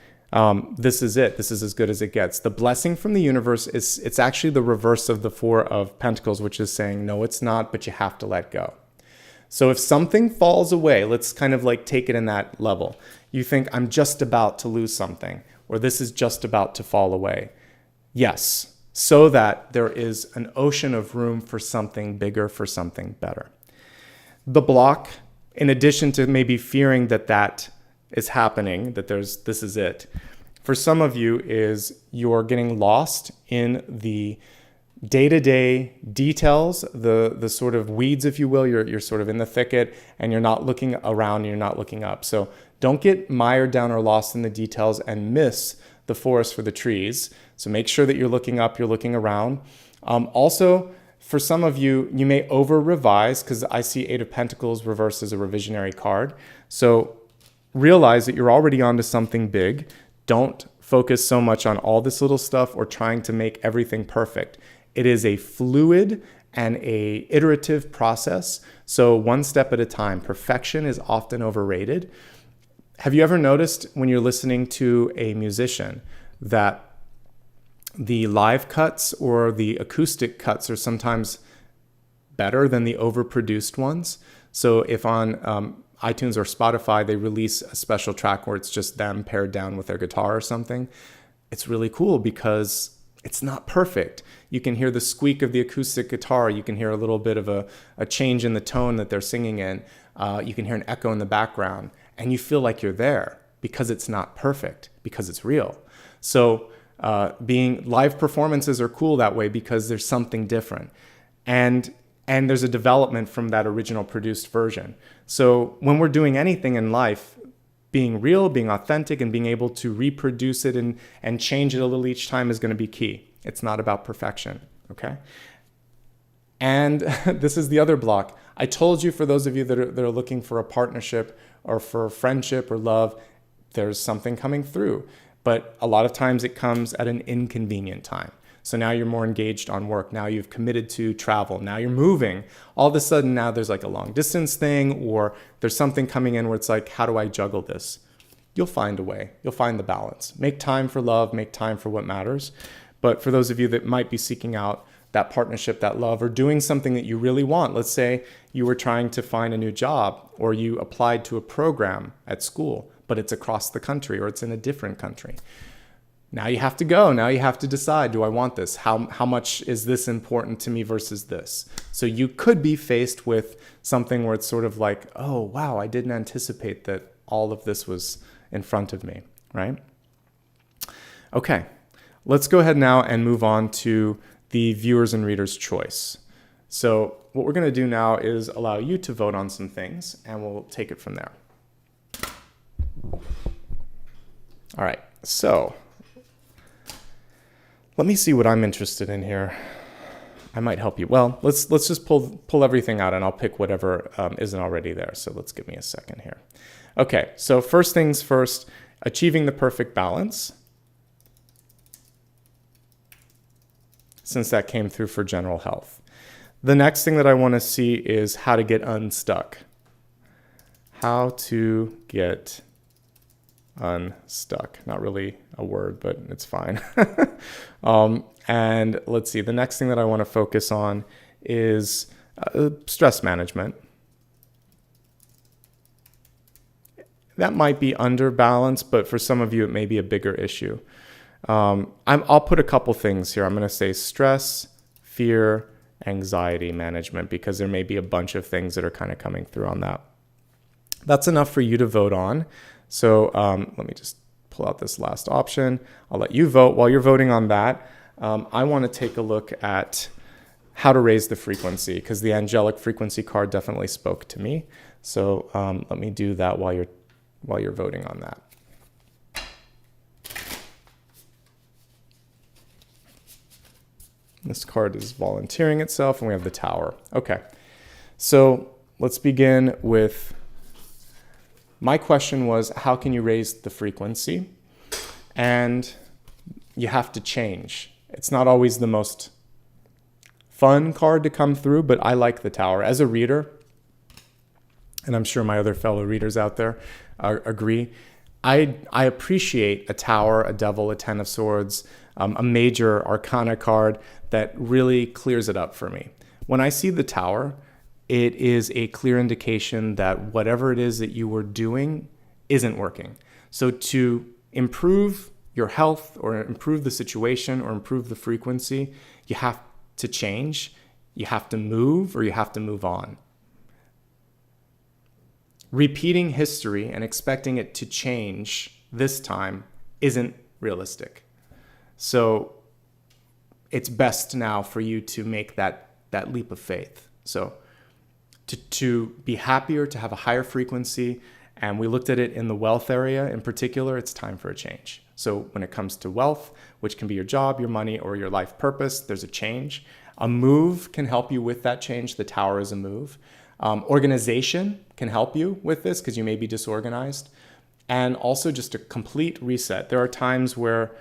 This is it. This is as good as it gets. The blessing from the universe it's actually the reverse of the 4 of Pentacles, which is saying, no, it's not, but you have to let go. So if something falls away, let's kind of like take it in that level. You think, I'm just about to lose something, or this is just about to fall away. Yes, so that there is an ocean of room for something bigger, for something better. The block, in addition to maybe fearing that is happening, that this is it, for some of you is you're getting lost in the day-to-day details, the sort of weeds, if you will. You're sort of in the thicket and you're not looking around, you're not looking up. So don't get mired down or lost in the details and miss the forest for the trees. So make sure that you're looking up, you're looking around. Also, for some of you, you may over-revise, because I see 8 of Pentacles reversed as a revisionary card. So realize that you're already onto something big. Don't focus so much on all this little stuff or trying to make everything perfect. It is a fluid and a iterative process. So one step at a time. Perfection is often overrated. Have you ever noticed when you're listening to a musician that the live cuts or the acoustic cuts are sometimes better than the overproduced ones? So if on iTunes or Spotify, they release a special track where it's just them pared down with their guitar or something, it's really cool because it's not perfect. You can hear the squeak of the acoustic guitar. You can hear a little bit of a change in the tone that they're singing in. You can hear an echo in the background, and you feel like you're there because it's not perfect, because it's real. So being live performances are cool that way because there's something different. And there's a development from that original produced version. So when we're doing anything in life, being real, being authentic, and being able to reproduce it and change it a little each time is going to be key. It's not about perfection, okay? And this is the other block. I told you, for those of you that are looking for a partnership or for friendship or love, there's something coming through. But a lot of times it comes at an inconvenient time. So now you're more engaged on work. Now you've committed to travel. Now you're moving. All of a sudden now there's like a long distance thing, or there's something coming in where it's like, how do I juggle this? You'll find a way. You'll find the balance. Make time for love. Make time for what matters. But for those of you that might be seeking out that partnership, that love, or doing something that you really want, let's say you were trying to find a new job, or you applied to a program at school, but it's across the country or it's in a different country. Now you have to go. Now you have to decide, do I want this? How much is this important to me versus this? So you could be faced with something where it's sort of like, oh, wow, I didn't anticipate that all of this was in front of me, right? Okay, let's go ahead now and move on to the viewers and readers' choice. So what we're going to do now is allow you to vote on some things, and we'll take it from there. All right, so let me see what I'm interested in here. I might help you. Well, let's just pull everything out, and I'll pick whatever isn't already there. So let's give me a second here. Okay, so first things first, achieving the perfect balance, since that came through for general health. The next thing that I want to see is how to get unstuck. How to get unstuck. Not really a word, but it's fine. And let's see, the next thing that I want to focus on is stress management. That might be under balance, but for some of you, it may be a bigger issue. I'll put a couple things here. I'm going to say stress, fear, anxiety management, because there may be a bunch of things that are kind of coming through on that. That's enough for you to vote on. So let me just pull out this last option. I'll let you vote. While you're voting on that, I want to take a look at how to raise the frequency, because the angelic frequency card definitely spoke to me. So let me do that while you're voting on that. This card is volunteering itself, and we have the Tower. Okay, so let's begin with, my question was, how can you raise the frequency? And you have to change. It's not always the most fun card to come through, but I like the Tower. As a reader, and I'm sure my other fellow readers out there agree, I appreciate a Tower, a Devil, a Ten of Swords, a major arcana card that really clears it up for me. When I see the Tower, it is a clear indication that whatever it is that you were doing isn't working. So to improve your health or improve the situation or improve the frequency, you have to change, you have to move, or you have to move on. Repeating history and expecting it to change this time isn't realistic. So it's best now for you to make that leap of faith. So to be happier, to have a higher frequency, and we looked at it in the wealth area in particular, it's time for a change. So when it comes to wealth, which can be your job, your money, or your life purpose, there's a change. A move can help you with that change. The Tower is a move. Organization can help you with this because you may be disorganized. And also just a complete reset. There are times where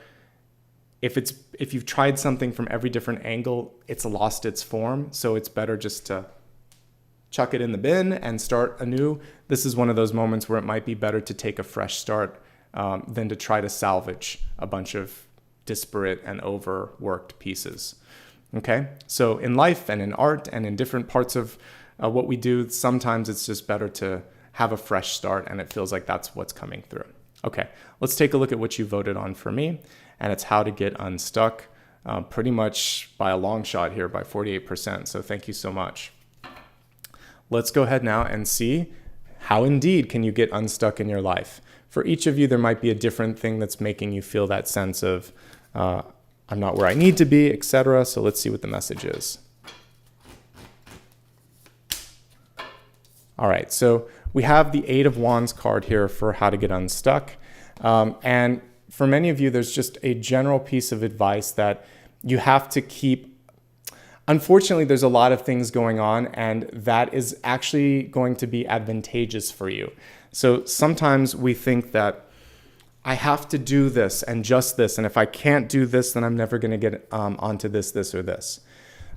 if you've tried something from every different angle, it's lost its form. So it's better just to chuck it in the bin and start anew. This is one of those moments where it might be better to take a fresh start than to try to salvage a bunch of disparate and overworked pieces. Okay, so in life and in art and in different parts of what we do, sometimes it's just better to have a fresh start, and it feels like that's what's coming through. Okay, let's take a look at what you voted on for me, and it's how to get unstuck, pretty much by a long shot here, by 48%, so thank you so much. Let's go ahead now and see how indeed can you get unstuck in your life. For each of you, there might be a different thing that's making you feel that sense of, I'm not where I need to be, etc. So let's see what the message is. All right, so we have the Eight of Wands card here for how to get unstuck. And for many of you, there's just a general piece of advice that you have to keep. Unfortunately, there's a lot of things going on, and that is actually going to be advantageous for you. So sometimes we think that I have to do this and just this, and if I can't do this, then I'm never going to get onto this, or this.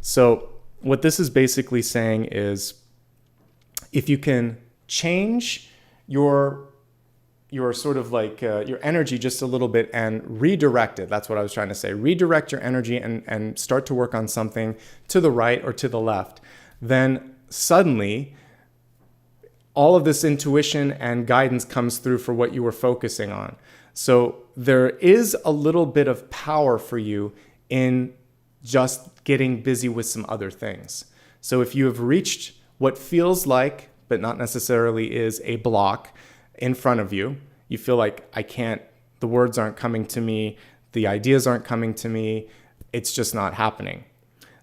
So what this is basically saying is, if you can change your sort of like your energy just a little bit and redirect it, that's what I was trying to say, redirect your energy and start to work on something to the right or to the left, then suddenly all of this intuition and guidance comes through for what you were focusing on. So there is a little bit of power for you in just getting busy with some other things. So if you have reached what feels like, but not necessarily is, a block in front of you, you feel like I can't, the words aren't coming to me, the ideas aren't coming to me, it's just not happening.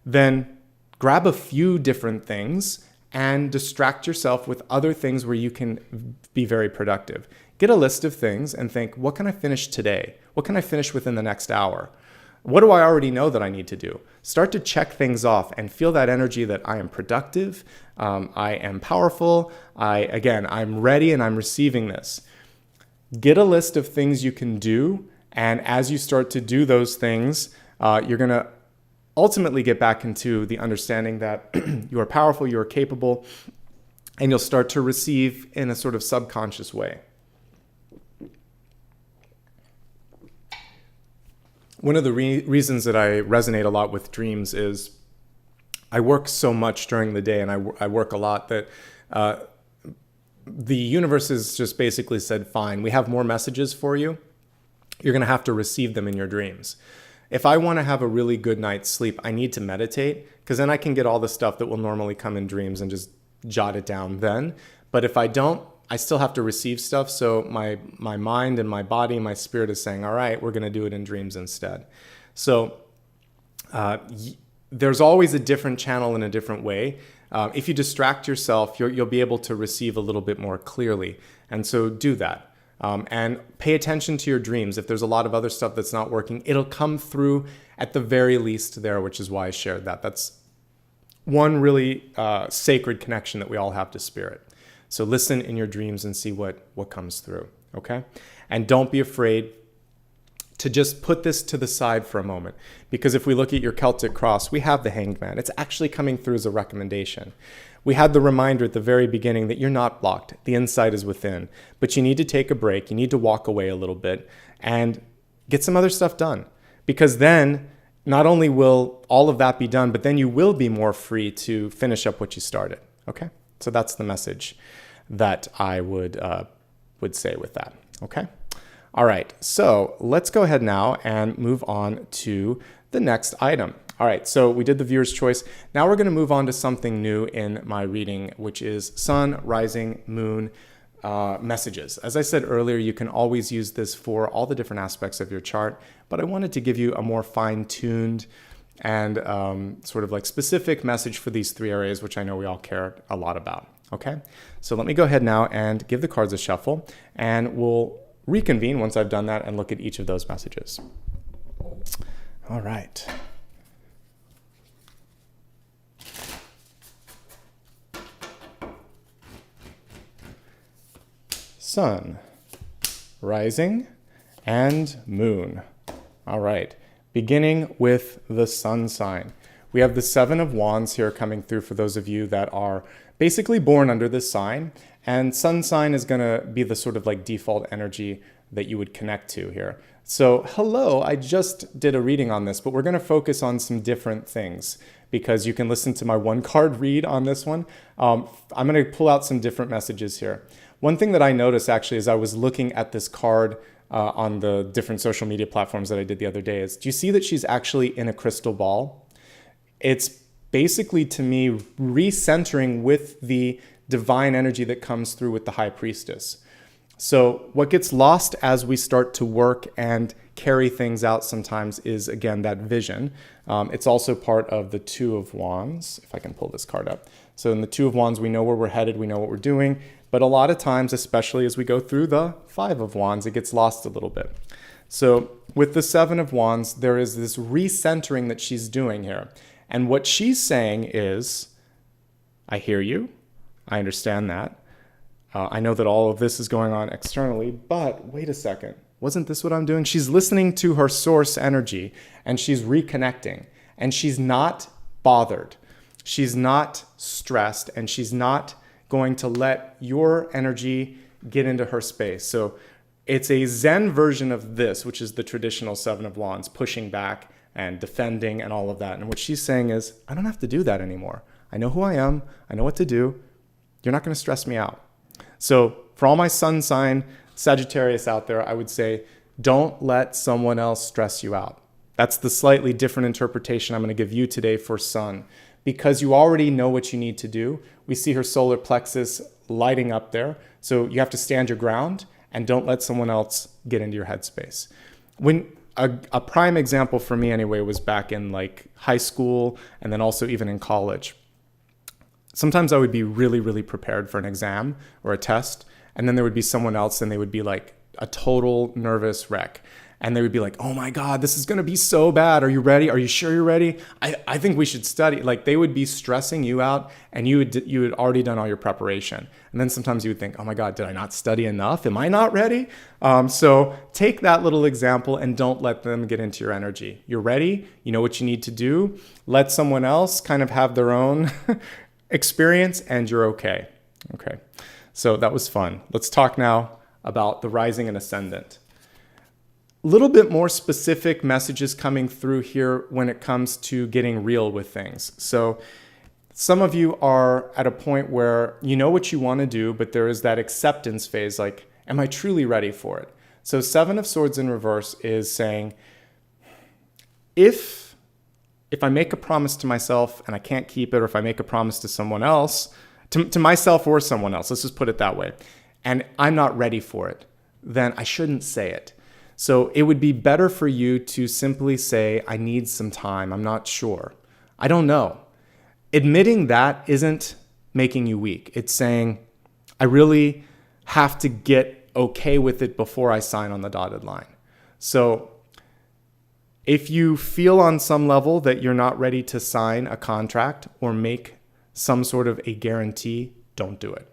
Then grab a few different things and distract yourself with other things where you can be very productive. Get a list of things and think, what can I finish today? What can I finish within the next hour? What do I already know that I need to do? Start to check things off and feel that energy that I am productive, I am powerful, I'm ready and I'm receiving this. Get a list of things you can do, and as you start to do those things, you're going to ultimately get back into the understanding that you are powerful, you are capable, and you'll start to receive in a sort of subconscious way. One of the reasons that I resonate a lot with dreams is I work so much during the day, and I work a lot that the universe has just basically said, fine, we have more messages for you. You're going to have to receive them in your dreams. If I want to have a really good night's sleep, I need to meditate, because then I can get all the stuff that will normally come in dreams and just jot it down then. But if I don't, I still have to receive stuff. So my mind and my body, my spirit is saying, all right, we're going to do it in dreams instead. So there's always a different channel in a different way. If you distract yourself, you'll be able to receive a little bit more clearly. And so do that. And pay attention to your dreams. If there's a lot of other stuff that's not working, it'll come through at the very least there, which is why I shared that. That's one really sacred connection that we all have to spirit. So listen in your dreams and see what comes through, okay? And don't be afraid to just put this to the side for a moment, because if we look at your Celtic Cross, we have the Hanged Man. It's actually coming through as a recommendation. We had the reminder at the very beginning that you're not blocked. The insight is within, but you need to take a break. You need to walk away a little bit and get some other stuff done, because then not only will all of that be done, but then you will be more free to finish up what you started, okay? So that's the message that I would say with that, okay? All right, so let's go ahead now and move on to the next item. All right, so we did the viewer's choice. Now we're going to move on to something new in my reading, which is sun, rising, moon messages. As I said earlier, you can always use this for all the different aspects of your chart, but I wanted to give you a more fine-tuned and sort of like specific message for these three areas, which I know we all care a lot about. Okay, so let me go ahead now and give the cards a shuffle, and we'll reconvene once I've done that and look at each of those messages. All right. Sun, rising, and moon. All right, beginning with the sun sign. We have the Seven of Wands here coming through for those of you that are basically born under this sign, and sun sign is going to be the sort of like default energy that you would connect to here. So hello, I just did a reading on this, but we're going to focus on some different things because you can listen to my one card read on this one. I'm going to pull out some different messages here. One thing that I noticed actually as I was looking at this card on the different social media platforms that I did the other day is, do you see that she's actually in a crystal ball? It's basically, to me, recentering with the divine energy that comes through with the High Priestess. So what gets lost as we start to work and carry things out sometimes is, again, that vision. It's also part of the Two of Wands, if I can pull this card up. So in the Two of Wands, we know where we're headed, we know what we're doing, but a lot of times, especially as we go through the Five of Wands, it gets lost a little bit. So with the Seven of Wands, there is this recentering that she's doing here. And what she's saying is, I hear you, I understand that. I know that all of this is going on externally, but wait a second. Wasn't this what I'm doing? She's listening to her source energy and she's reconnecting and she's not bothered. She's not stressed and she's not going to let your energy get into her space. So it's a Zen version of this, which is the traditional Seven of Wands, pushing back and defending and all of that. And what she's saying is, I don't have to do that anymore. I know who I am. I know what to do. You're not going to stress me out. So for all my sun sign Sagittarius out there, I would say, don't let someone else stress you out. That's the slightly different interpretation I'm going to give you today for Sun. Because you already know what you need to do. We see her solar plexus lighting up there. So you have to stand your ground and don't let someone else get into your headspace. When a prime example for me anyway was back in like high school and then also even in college. Sometimes I would be really, really prepared for an exam or a test, and then there would be someone else and they would be like a total nervous wreck. And they would be like, oh my God, this is going to be so bad. Are you ready? Are you sure you're ready? I think we should study. Like they would be stressing you out and you had already done all your preparation. And then sometimes you would think, oh my God, did I not study enough? Am I not ready? So take that little example and don't let them get into your energy. You're ready. You know what you need to do. Let someone else kind of have their own experience and you're okay. Okay. So that was fun. Let's talk now about the rising and ascendant. Little bit more specific messages coming through here when it comes to getting real with things. So some of you are at a point where you know what you want to do, but there is that acceptance phase, like, am I truly ready for it? So Seven of Swords in reverse is saying, if I make a promise to myself and I can't keep it, or if I make a promise to someone else, to myself or someone else, let's just put it that way, and I'm not ready for it, then I shouldn't say it. So it would be better for you to simply say, I need some time. I'm not sure. I don't know. Admitting that isn't making you weak. It's saying, I really have to get okay with it before I sign on the dotted line. So if you feel on some level that you're not ready to sign a contract or make some sort of a guarantee, don't do it.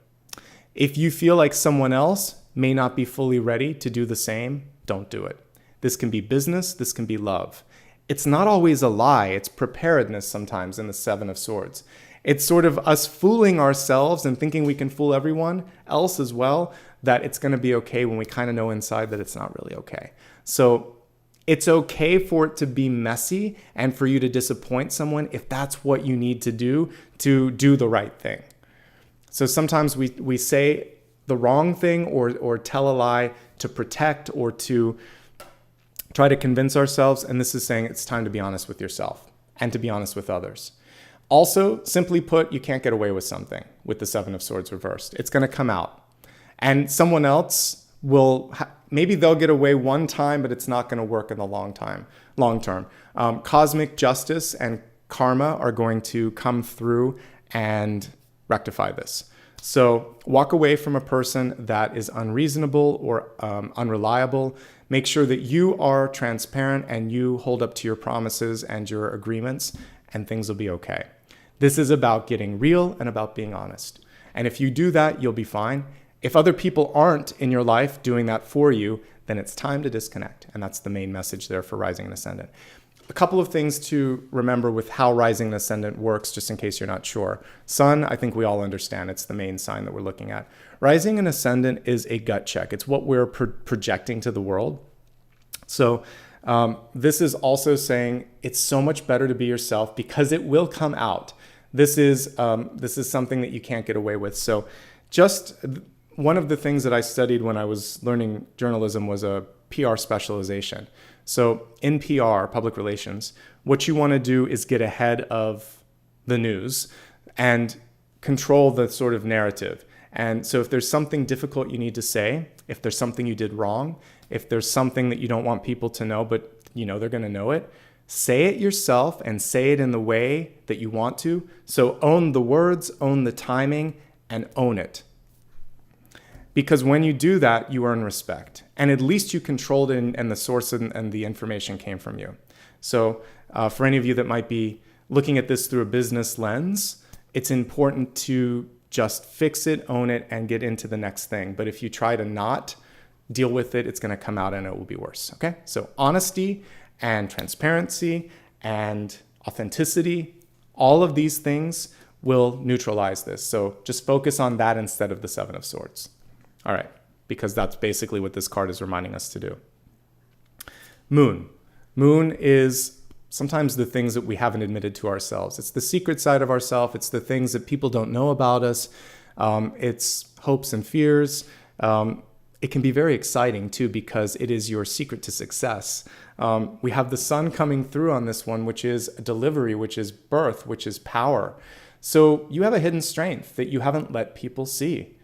If you feel like someone else may not be fully ready to do the same, don't do it. This can be business, this can be love. It's not always a lie, it's preparedness sometimes in the Seven of Swords. It's sort of us fooling ourselves and thinking we can fool everyone else as well, that it's going to be okay when we kind of know inside that it's not really okay. So it's okay for it to be messy and for you to disappoint someone if that's what you need to do the right thing. So sometimes we say the wrong thing or tell a lie to protect or to try to convince ourselves. And this is saying it's time to be honest with yourself and to be honest with others. Also, simply put, you can't get away with something with the Seven of Swords reversed. It's going to come out. And someone else will, maybe they'll get away one time, but it's not going to work in the long term. Cosmic justice and karma are going to come through and rectify this. So walk away from a person that is unreasonable or unreliable. Make sure that you are transparent and you hold up to your promises and your agreements, and things will be okay. This is about getting real and about being honest. And if you do that, you'll be fine. If other people aren't in your life doing that for you, then it's time to disconnect. And that's the main message there for rising and ascendant. A couple of things to remember with how rising and ascendant works, just in case you're not sure. Sun, I think we all understand. It's the main sign that we're looking at. Rising and ascendant is a gut check. It's what we're projecting to the world. So this is also saying it's so much better to be yourself because it will come out. This is something that you can't get away with. So just one of the things that I studied when I was learning journalism was a PR specialization. So in PR, public relations, what you want to do is get ahead of the news and control the sort of narrative. And so if there's something difficult you need to say, if there's something you did wrong, if there's something that you don't want people to know, but you know they're going to know it, say it yourself and say it in the way that you want to. So own the words, own the timing, and own it. Because when you do that, you earn respect. And at least you controlled it and the source and the information came from you. So for any of you that might be looking at this through a business lens, it's important to just fix it, own it, and get into the next thing. But if you try to not deal with it, it's going to come out and it will be worse. Okay? So honesty and transparency and authenticity, all of these things will neutralize this. So just focus on that instead of the Seven of Swords. All right, because that's basically what this card is reminding us to do. Moon. Moon is sometimes the things that we haven't admitted to ourselves. It's the secret side of ourselves. It's the things that people don't know about us. It's hopes and fears. it can be very exciting too, because it is your secret to success. We have the sun coming through on this one, which is delivery, which is birth, which is power. So you have a hidden strength that you haven't let people see.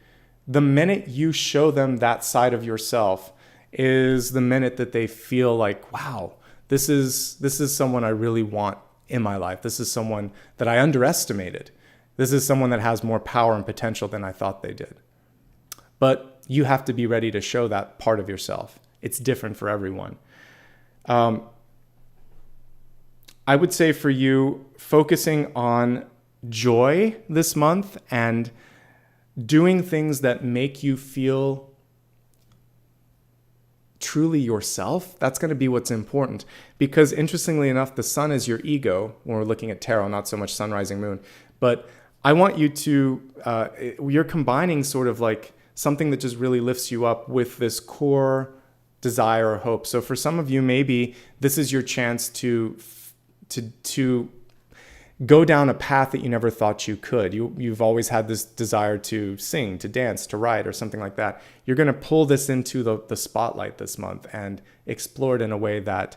The minute you show them that side of yourself is the minute that they feel like, wow, this is someone I really want in my life. This is someone that I underestimated. This is someone that has more power and potential than I thought they did. But you have to be ready to show that part of yourself. It's different for everyone. I would say for you, focusing on joy this month and doing things that make you feel truly yourself, that's going to be what's important. Because interestingly enough, the sun is your ego when we're looking at tarot, not so much sun, rising, moon. But I want you to, you're combining sort of like something that just really lifts you up with this core desire or hope. So for some of you, maybe this is your chance to go down a path that you never thought you could. You've always had this desire to sing, to dance, to write, or something like that. You're going to pull this into the spotlight this month and explore it in a way that,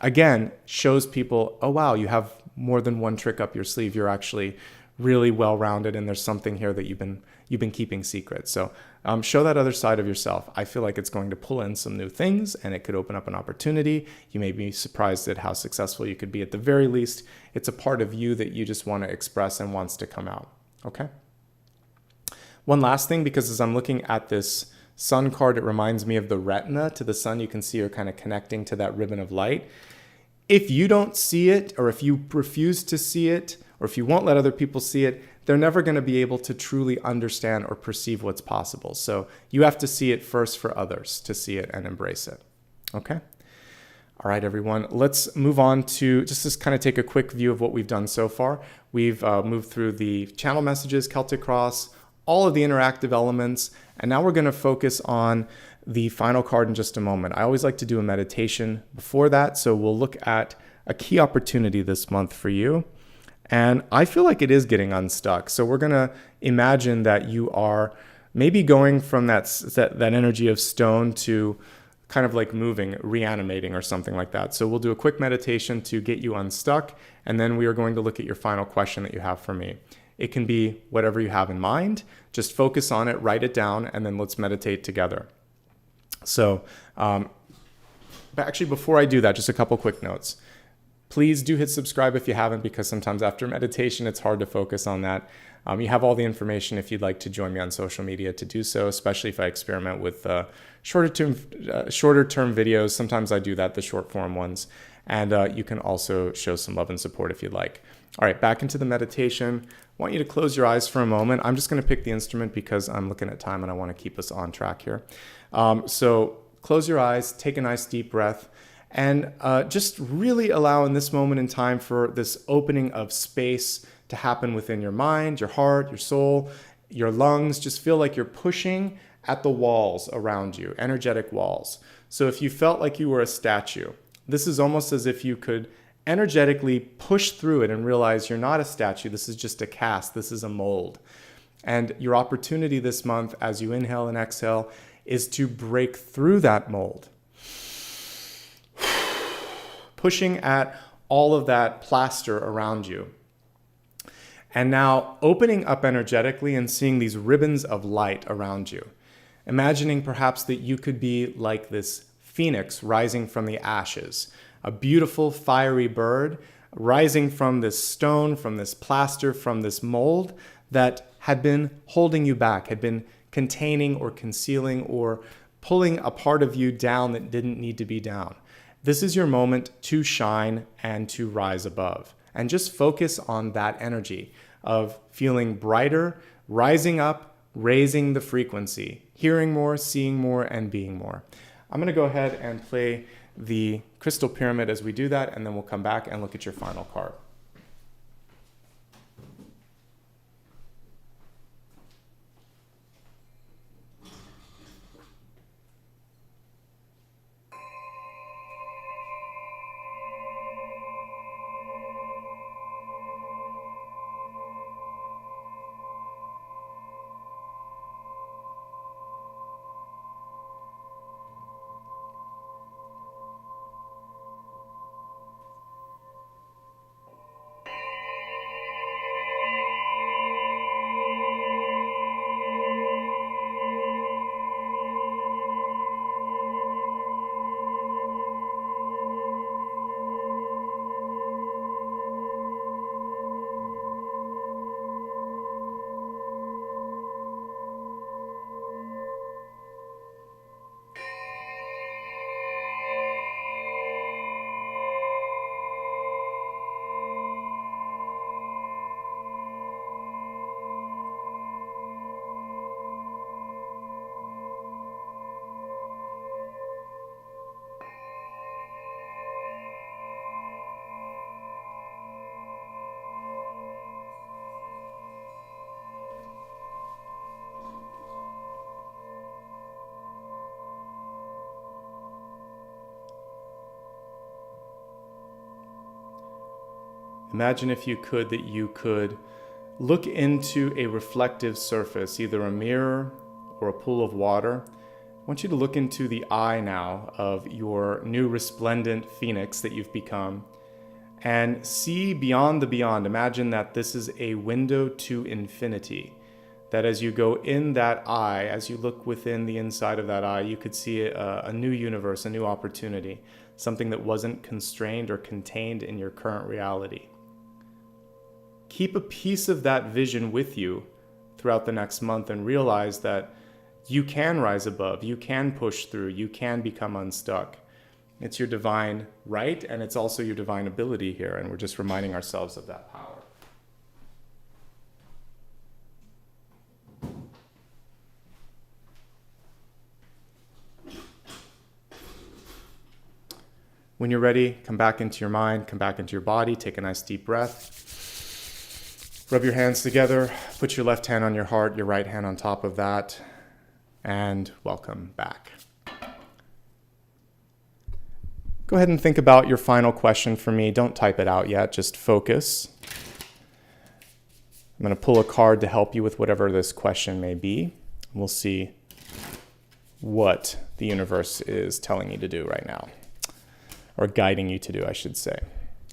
again, shows people, oh, wow, you have more than one trick up your sleeve. You're actually really well-rounded, and there's something here that you've been keeping secret. So show that other side of yourself. I feel like it's going to pull in some new things, and it could open up an opportunity. You may be surprised at how successful you could be. At the very least, it's a part of you that you just want to express and wants to come out. Okay? One last thing, because as I'm looking at this sun card, it reminds me of the retina to the sun. You can see you're kind of connecting to that ribbon of light. If you don't see it, or if you refuse to see it, or if you won't let other people see it, they're never going to be able to truly understand or perceive what's possible. So you have to see it first for others to see it and embrace it. Okay? All right, everyone. Let's move on to just kind of take a quick view of what we've done so far. We've moved through the channel messages, Celtic Cross, all of the interactive elements, and now we're going to focus on the final card in just a moment. I always like to do a meditation before that, so we'll look at a key opportunity this month for you. And I feel like it is getting unstuck. So we're going to imagine that you are maybe going from that energy of stone to kind of like moving, reanimating or something like that. So we'll do a quick meditation to get you unstuck. And then we are going to look at your final question that you have for me. It can be whatever you have in mind. Just focus on it, write it down, and then let's meditate together. So, but actually before I do that, just a couple quick notes. Please do hit subscribe if you haven't, because sometimes after meditation, it's hard to focus on that. You have all the information if you'd like to join me on social media to do so, especially if I experiment with shorter term videos. Sometimes I do that, the short form ones. And you can also show some love and support if you'd like. All right, back into the meditation. I want you to close your eyes for a moment. I'm just going to pick the instrument because I'm looking at time and I want to keep us on track here. So close your eyes, take a nice deep breath. And just really allow in this moment in time for this opening of space to happen within your mind, your heart, your soul, your lungs. Just feel like you're pushing at the walls around you, energetic walls. So if you felt like you were a statue, this is almost as if you could energetically push through it and realize you're not a statue. This is just a cast. This is a mold. And your opportunity this month, as you inhale and exhale, is to break through that mold, pushing at all of that plaster around you. And now opening up energetically and seeing these ribbons of light around you. Imagining perhaps that you could be like this phoenix rising from the ashes, a beautiful fiery bird rising from this stone, from this plaster, from this mold that had been holding you back, had been containing or concealing or pulling a part of you down that didn't need to be down. This is your moment to shine and to rise above. And just focus on that energy of feeling brighter, rising up, raising the frequency, hearing more, seeing more, and being more. I'm going to go ahead and play the crystal pyramid as we do that, and then we'll come back and look at your final card. Imagine if you could that you could look into a reflective surface, either a mirror or a pool of water. I want you to look into the eye now of your new resplendent phoenix that you've become and see beyond the beyond. Imagine that this is a window to infinity. That as you go in that eye, as you look within the inside of that eye, you could see a new universe, a new opportunity, something that wasn't constrained or contained in your current reality. Keep a piece of that vision with you throughout the next month and realize that you can rise above, you can push through, you can become unstuck. It's your divine right, and it's also your divine ability here, and we're just reminding ourselves of that power. When you're ready, come back into your mind, come back into your body, take a nice deep breath. Rub your hands together, put your left hand on your heart, your right hand on top of that, and welcome back. Go ahead and think about your final question for me. Don't type it out yet, just focus. I'm going to pull a card to help you with whatever this question may be. We'll see what the universe is telling you to do right now. Or guiding you to do, I should say.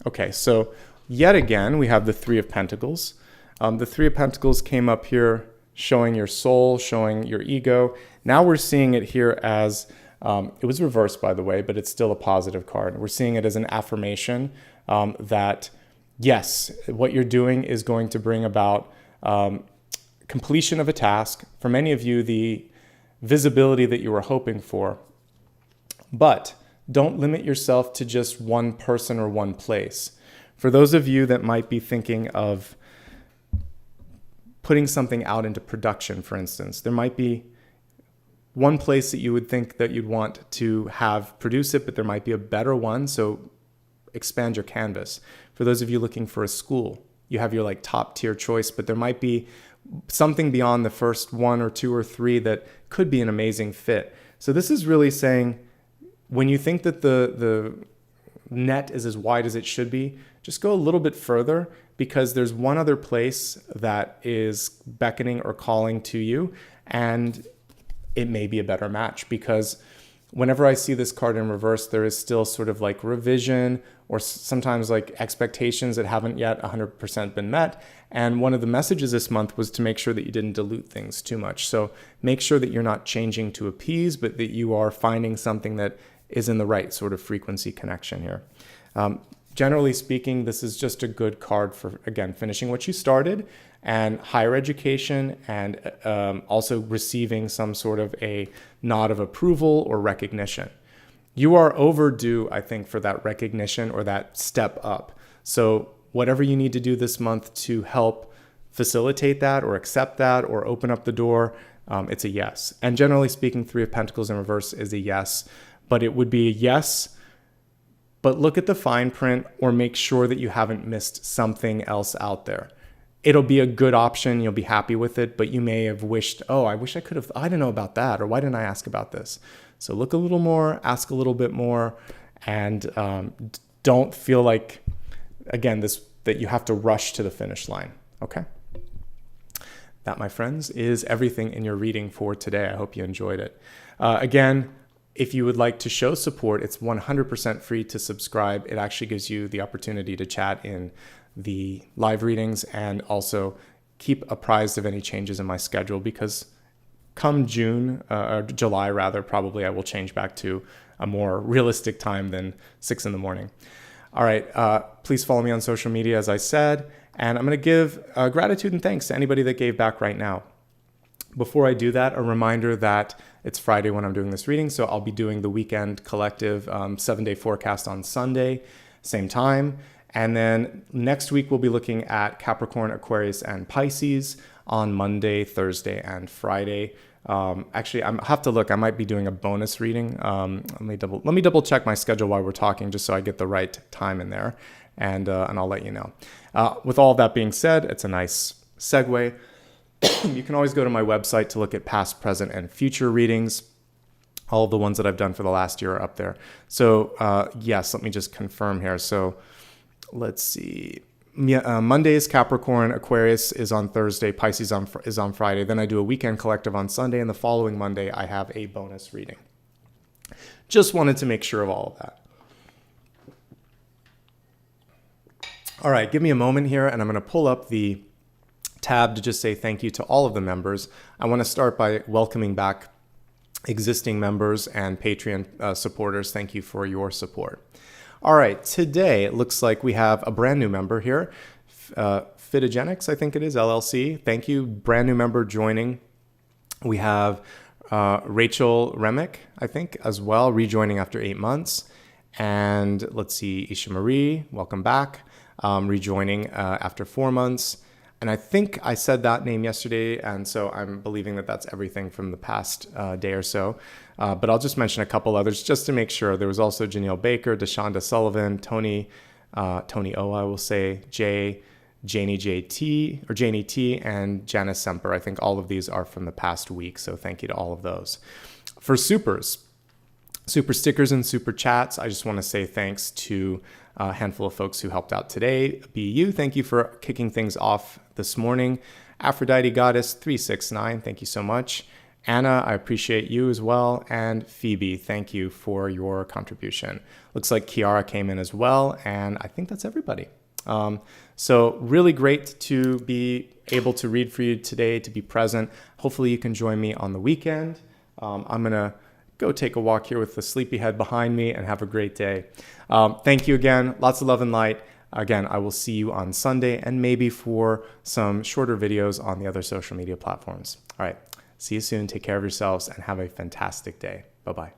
Okay, so yet again, we have the Three of Pentacles. The Three of Pentacles came up here showing your soul, showing your ego. Now we're seeing it here as, it was reversed by the way, but it's still a positive card. We're seeing it as an affirmation that yes, what you're doing is going to bring about completion of a task. For many of you, the visibility that you were hoping for. But don't limit yourself to just one person or one place. For those of you that might be thinking of putting something out into production, for instance, there might be one place that you would think that you'd want to have produce it, but there might be a better one, so expand your canvas. For those of you looking for a school, you have your like top tier choice, but there might be something beyond the first one or two or three that could be an amazing fit. So this is really saying, when you think that the net is as wide as it should be, just go a little bit further, because there's one other place that is beckoning or calling to you, and it may be a better match. Because whenever I see this card in reverse, there is still sort of like revision or sometimes like expectations that haven't yet 100% been met. And one of the messages this month was to make sure that you didn't dilute things too much. So make sure that you're not changing to appease, but that you are finding something that is in the right sort of frequency connection here. Generally speaking, this is just a good card for, again, finishing what you started, and higher education, and also receiving some sort of a nod of approval or recognition. You are overdue, I think, for that recognition or that step up. So whatever you need to do this month to help facilitate that or accept that or open up the door, it's a yes. And generally speaking, Three of Pentacles in reverse is a yes. But it would be a yes, but look at the fine print or make sure that you haven't missed something else out there. It'll be a good option, you'll be happy with it, but you may have wished, oh, I wish I could have, I didn't know about that, or why didn't I ask about this? So look a little more, ask a little bit more, and don't feel like, again, that you have to rush to the finish line, okay? That, my friends, is everything in your reading for today. I hope you enjoyed it. Again, if you would like to show support, it's 100% free to subscribe. It actually gives you the opportunity to chat in the live readings and also keep apprised of any changes in my schedule, because come June, or July rather, probably I will change back to a more realistic time than 6 in the morning. All right, please follow me on social media, as I said, and I'm gonna give gratitude and thanks to anybody that gave back right now. Before I do that, a reminder that it's Friday when I'm doing this reading, so I'll be doing the weekend collective 7-day forecast on Sunday, same time. And then next week, we'll be looking at Capricorn, Aquarius, and Pisces on Monday, Thursday, and Friday. Actually, I have to look. I might be doing a bonus reading. Let me double check my schedule while we're talking, just so I get the right time in there, and I'll let you know. With all of that being said, it's a nice segue. You can always go to my website to look at past, present, and future readings. All of the ones that I've done for the last year are up there. So yes, let me just confirm here. So let's see. Mondays, Capricorn, Aquarius is on Thursday, Pisces is on Friday. Then I do a weekend collective on Sunday, and the following Monday I have a bonus reading. Just wanted to make sure of all of that. All right, give me a moment here, and I'm going to pull up the tab to just say thank you to all of the members. I want to start by welcoming back existing members and Patreon supporters. Thank you for your support. All right, today it looks like we have a brand new member here, Phytogenics, I think it is, LLC. Thank you, brand new member joining. We have Rachel Remick, I think, as well, rejoining after 8 months. And let's see, Isha Marie, welcome back, rejoining after 4 months. And I think I said that name yesterday, and so I'm believing that that's everything from the past day or so. But I'll just mention a couple others just to make sure. There was also Janelle Baker, Deshonda Sullivan, Tony O, I will say, Janie T, and Janice Semper. I think all of these are from the past week, so thank you to all of those. For supers, super stickers and super chats, I just want to say thanks to a handful of folks who helped out today. BU, thank you for kicking things off this morning. Aphrodite Goddess 369, thank you so much. Anna, I appreciate you as well. And Phoebe, thank you for your contribution. Looks like Kiara came in as well, and I think that's everybody. So really great to be able to read for you today, to be present. Hopefully you can join me on the weekend. I'm gonna go take a walk here with the sleepyhead behind me and have a great day. Thank you again. Lots of love and light. Again, I will see you on Sunday and maybe for some shorter videos on the other social media platforms. All right. See you soon. Take care of yourselves and have a fantastic day. Bye-bye.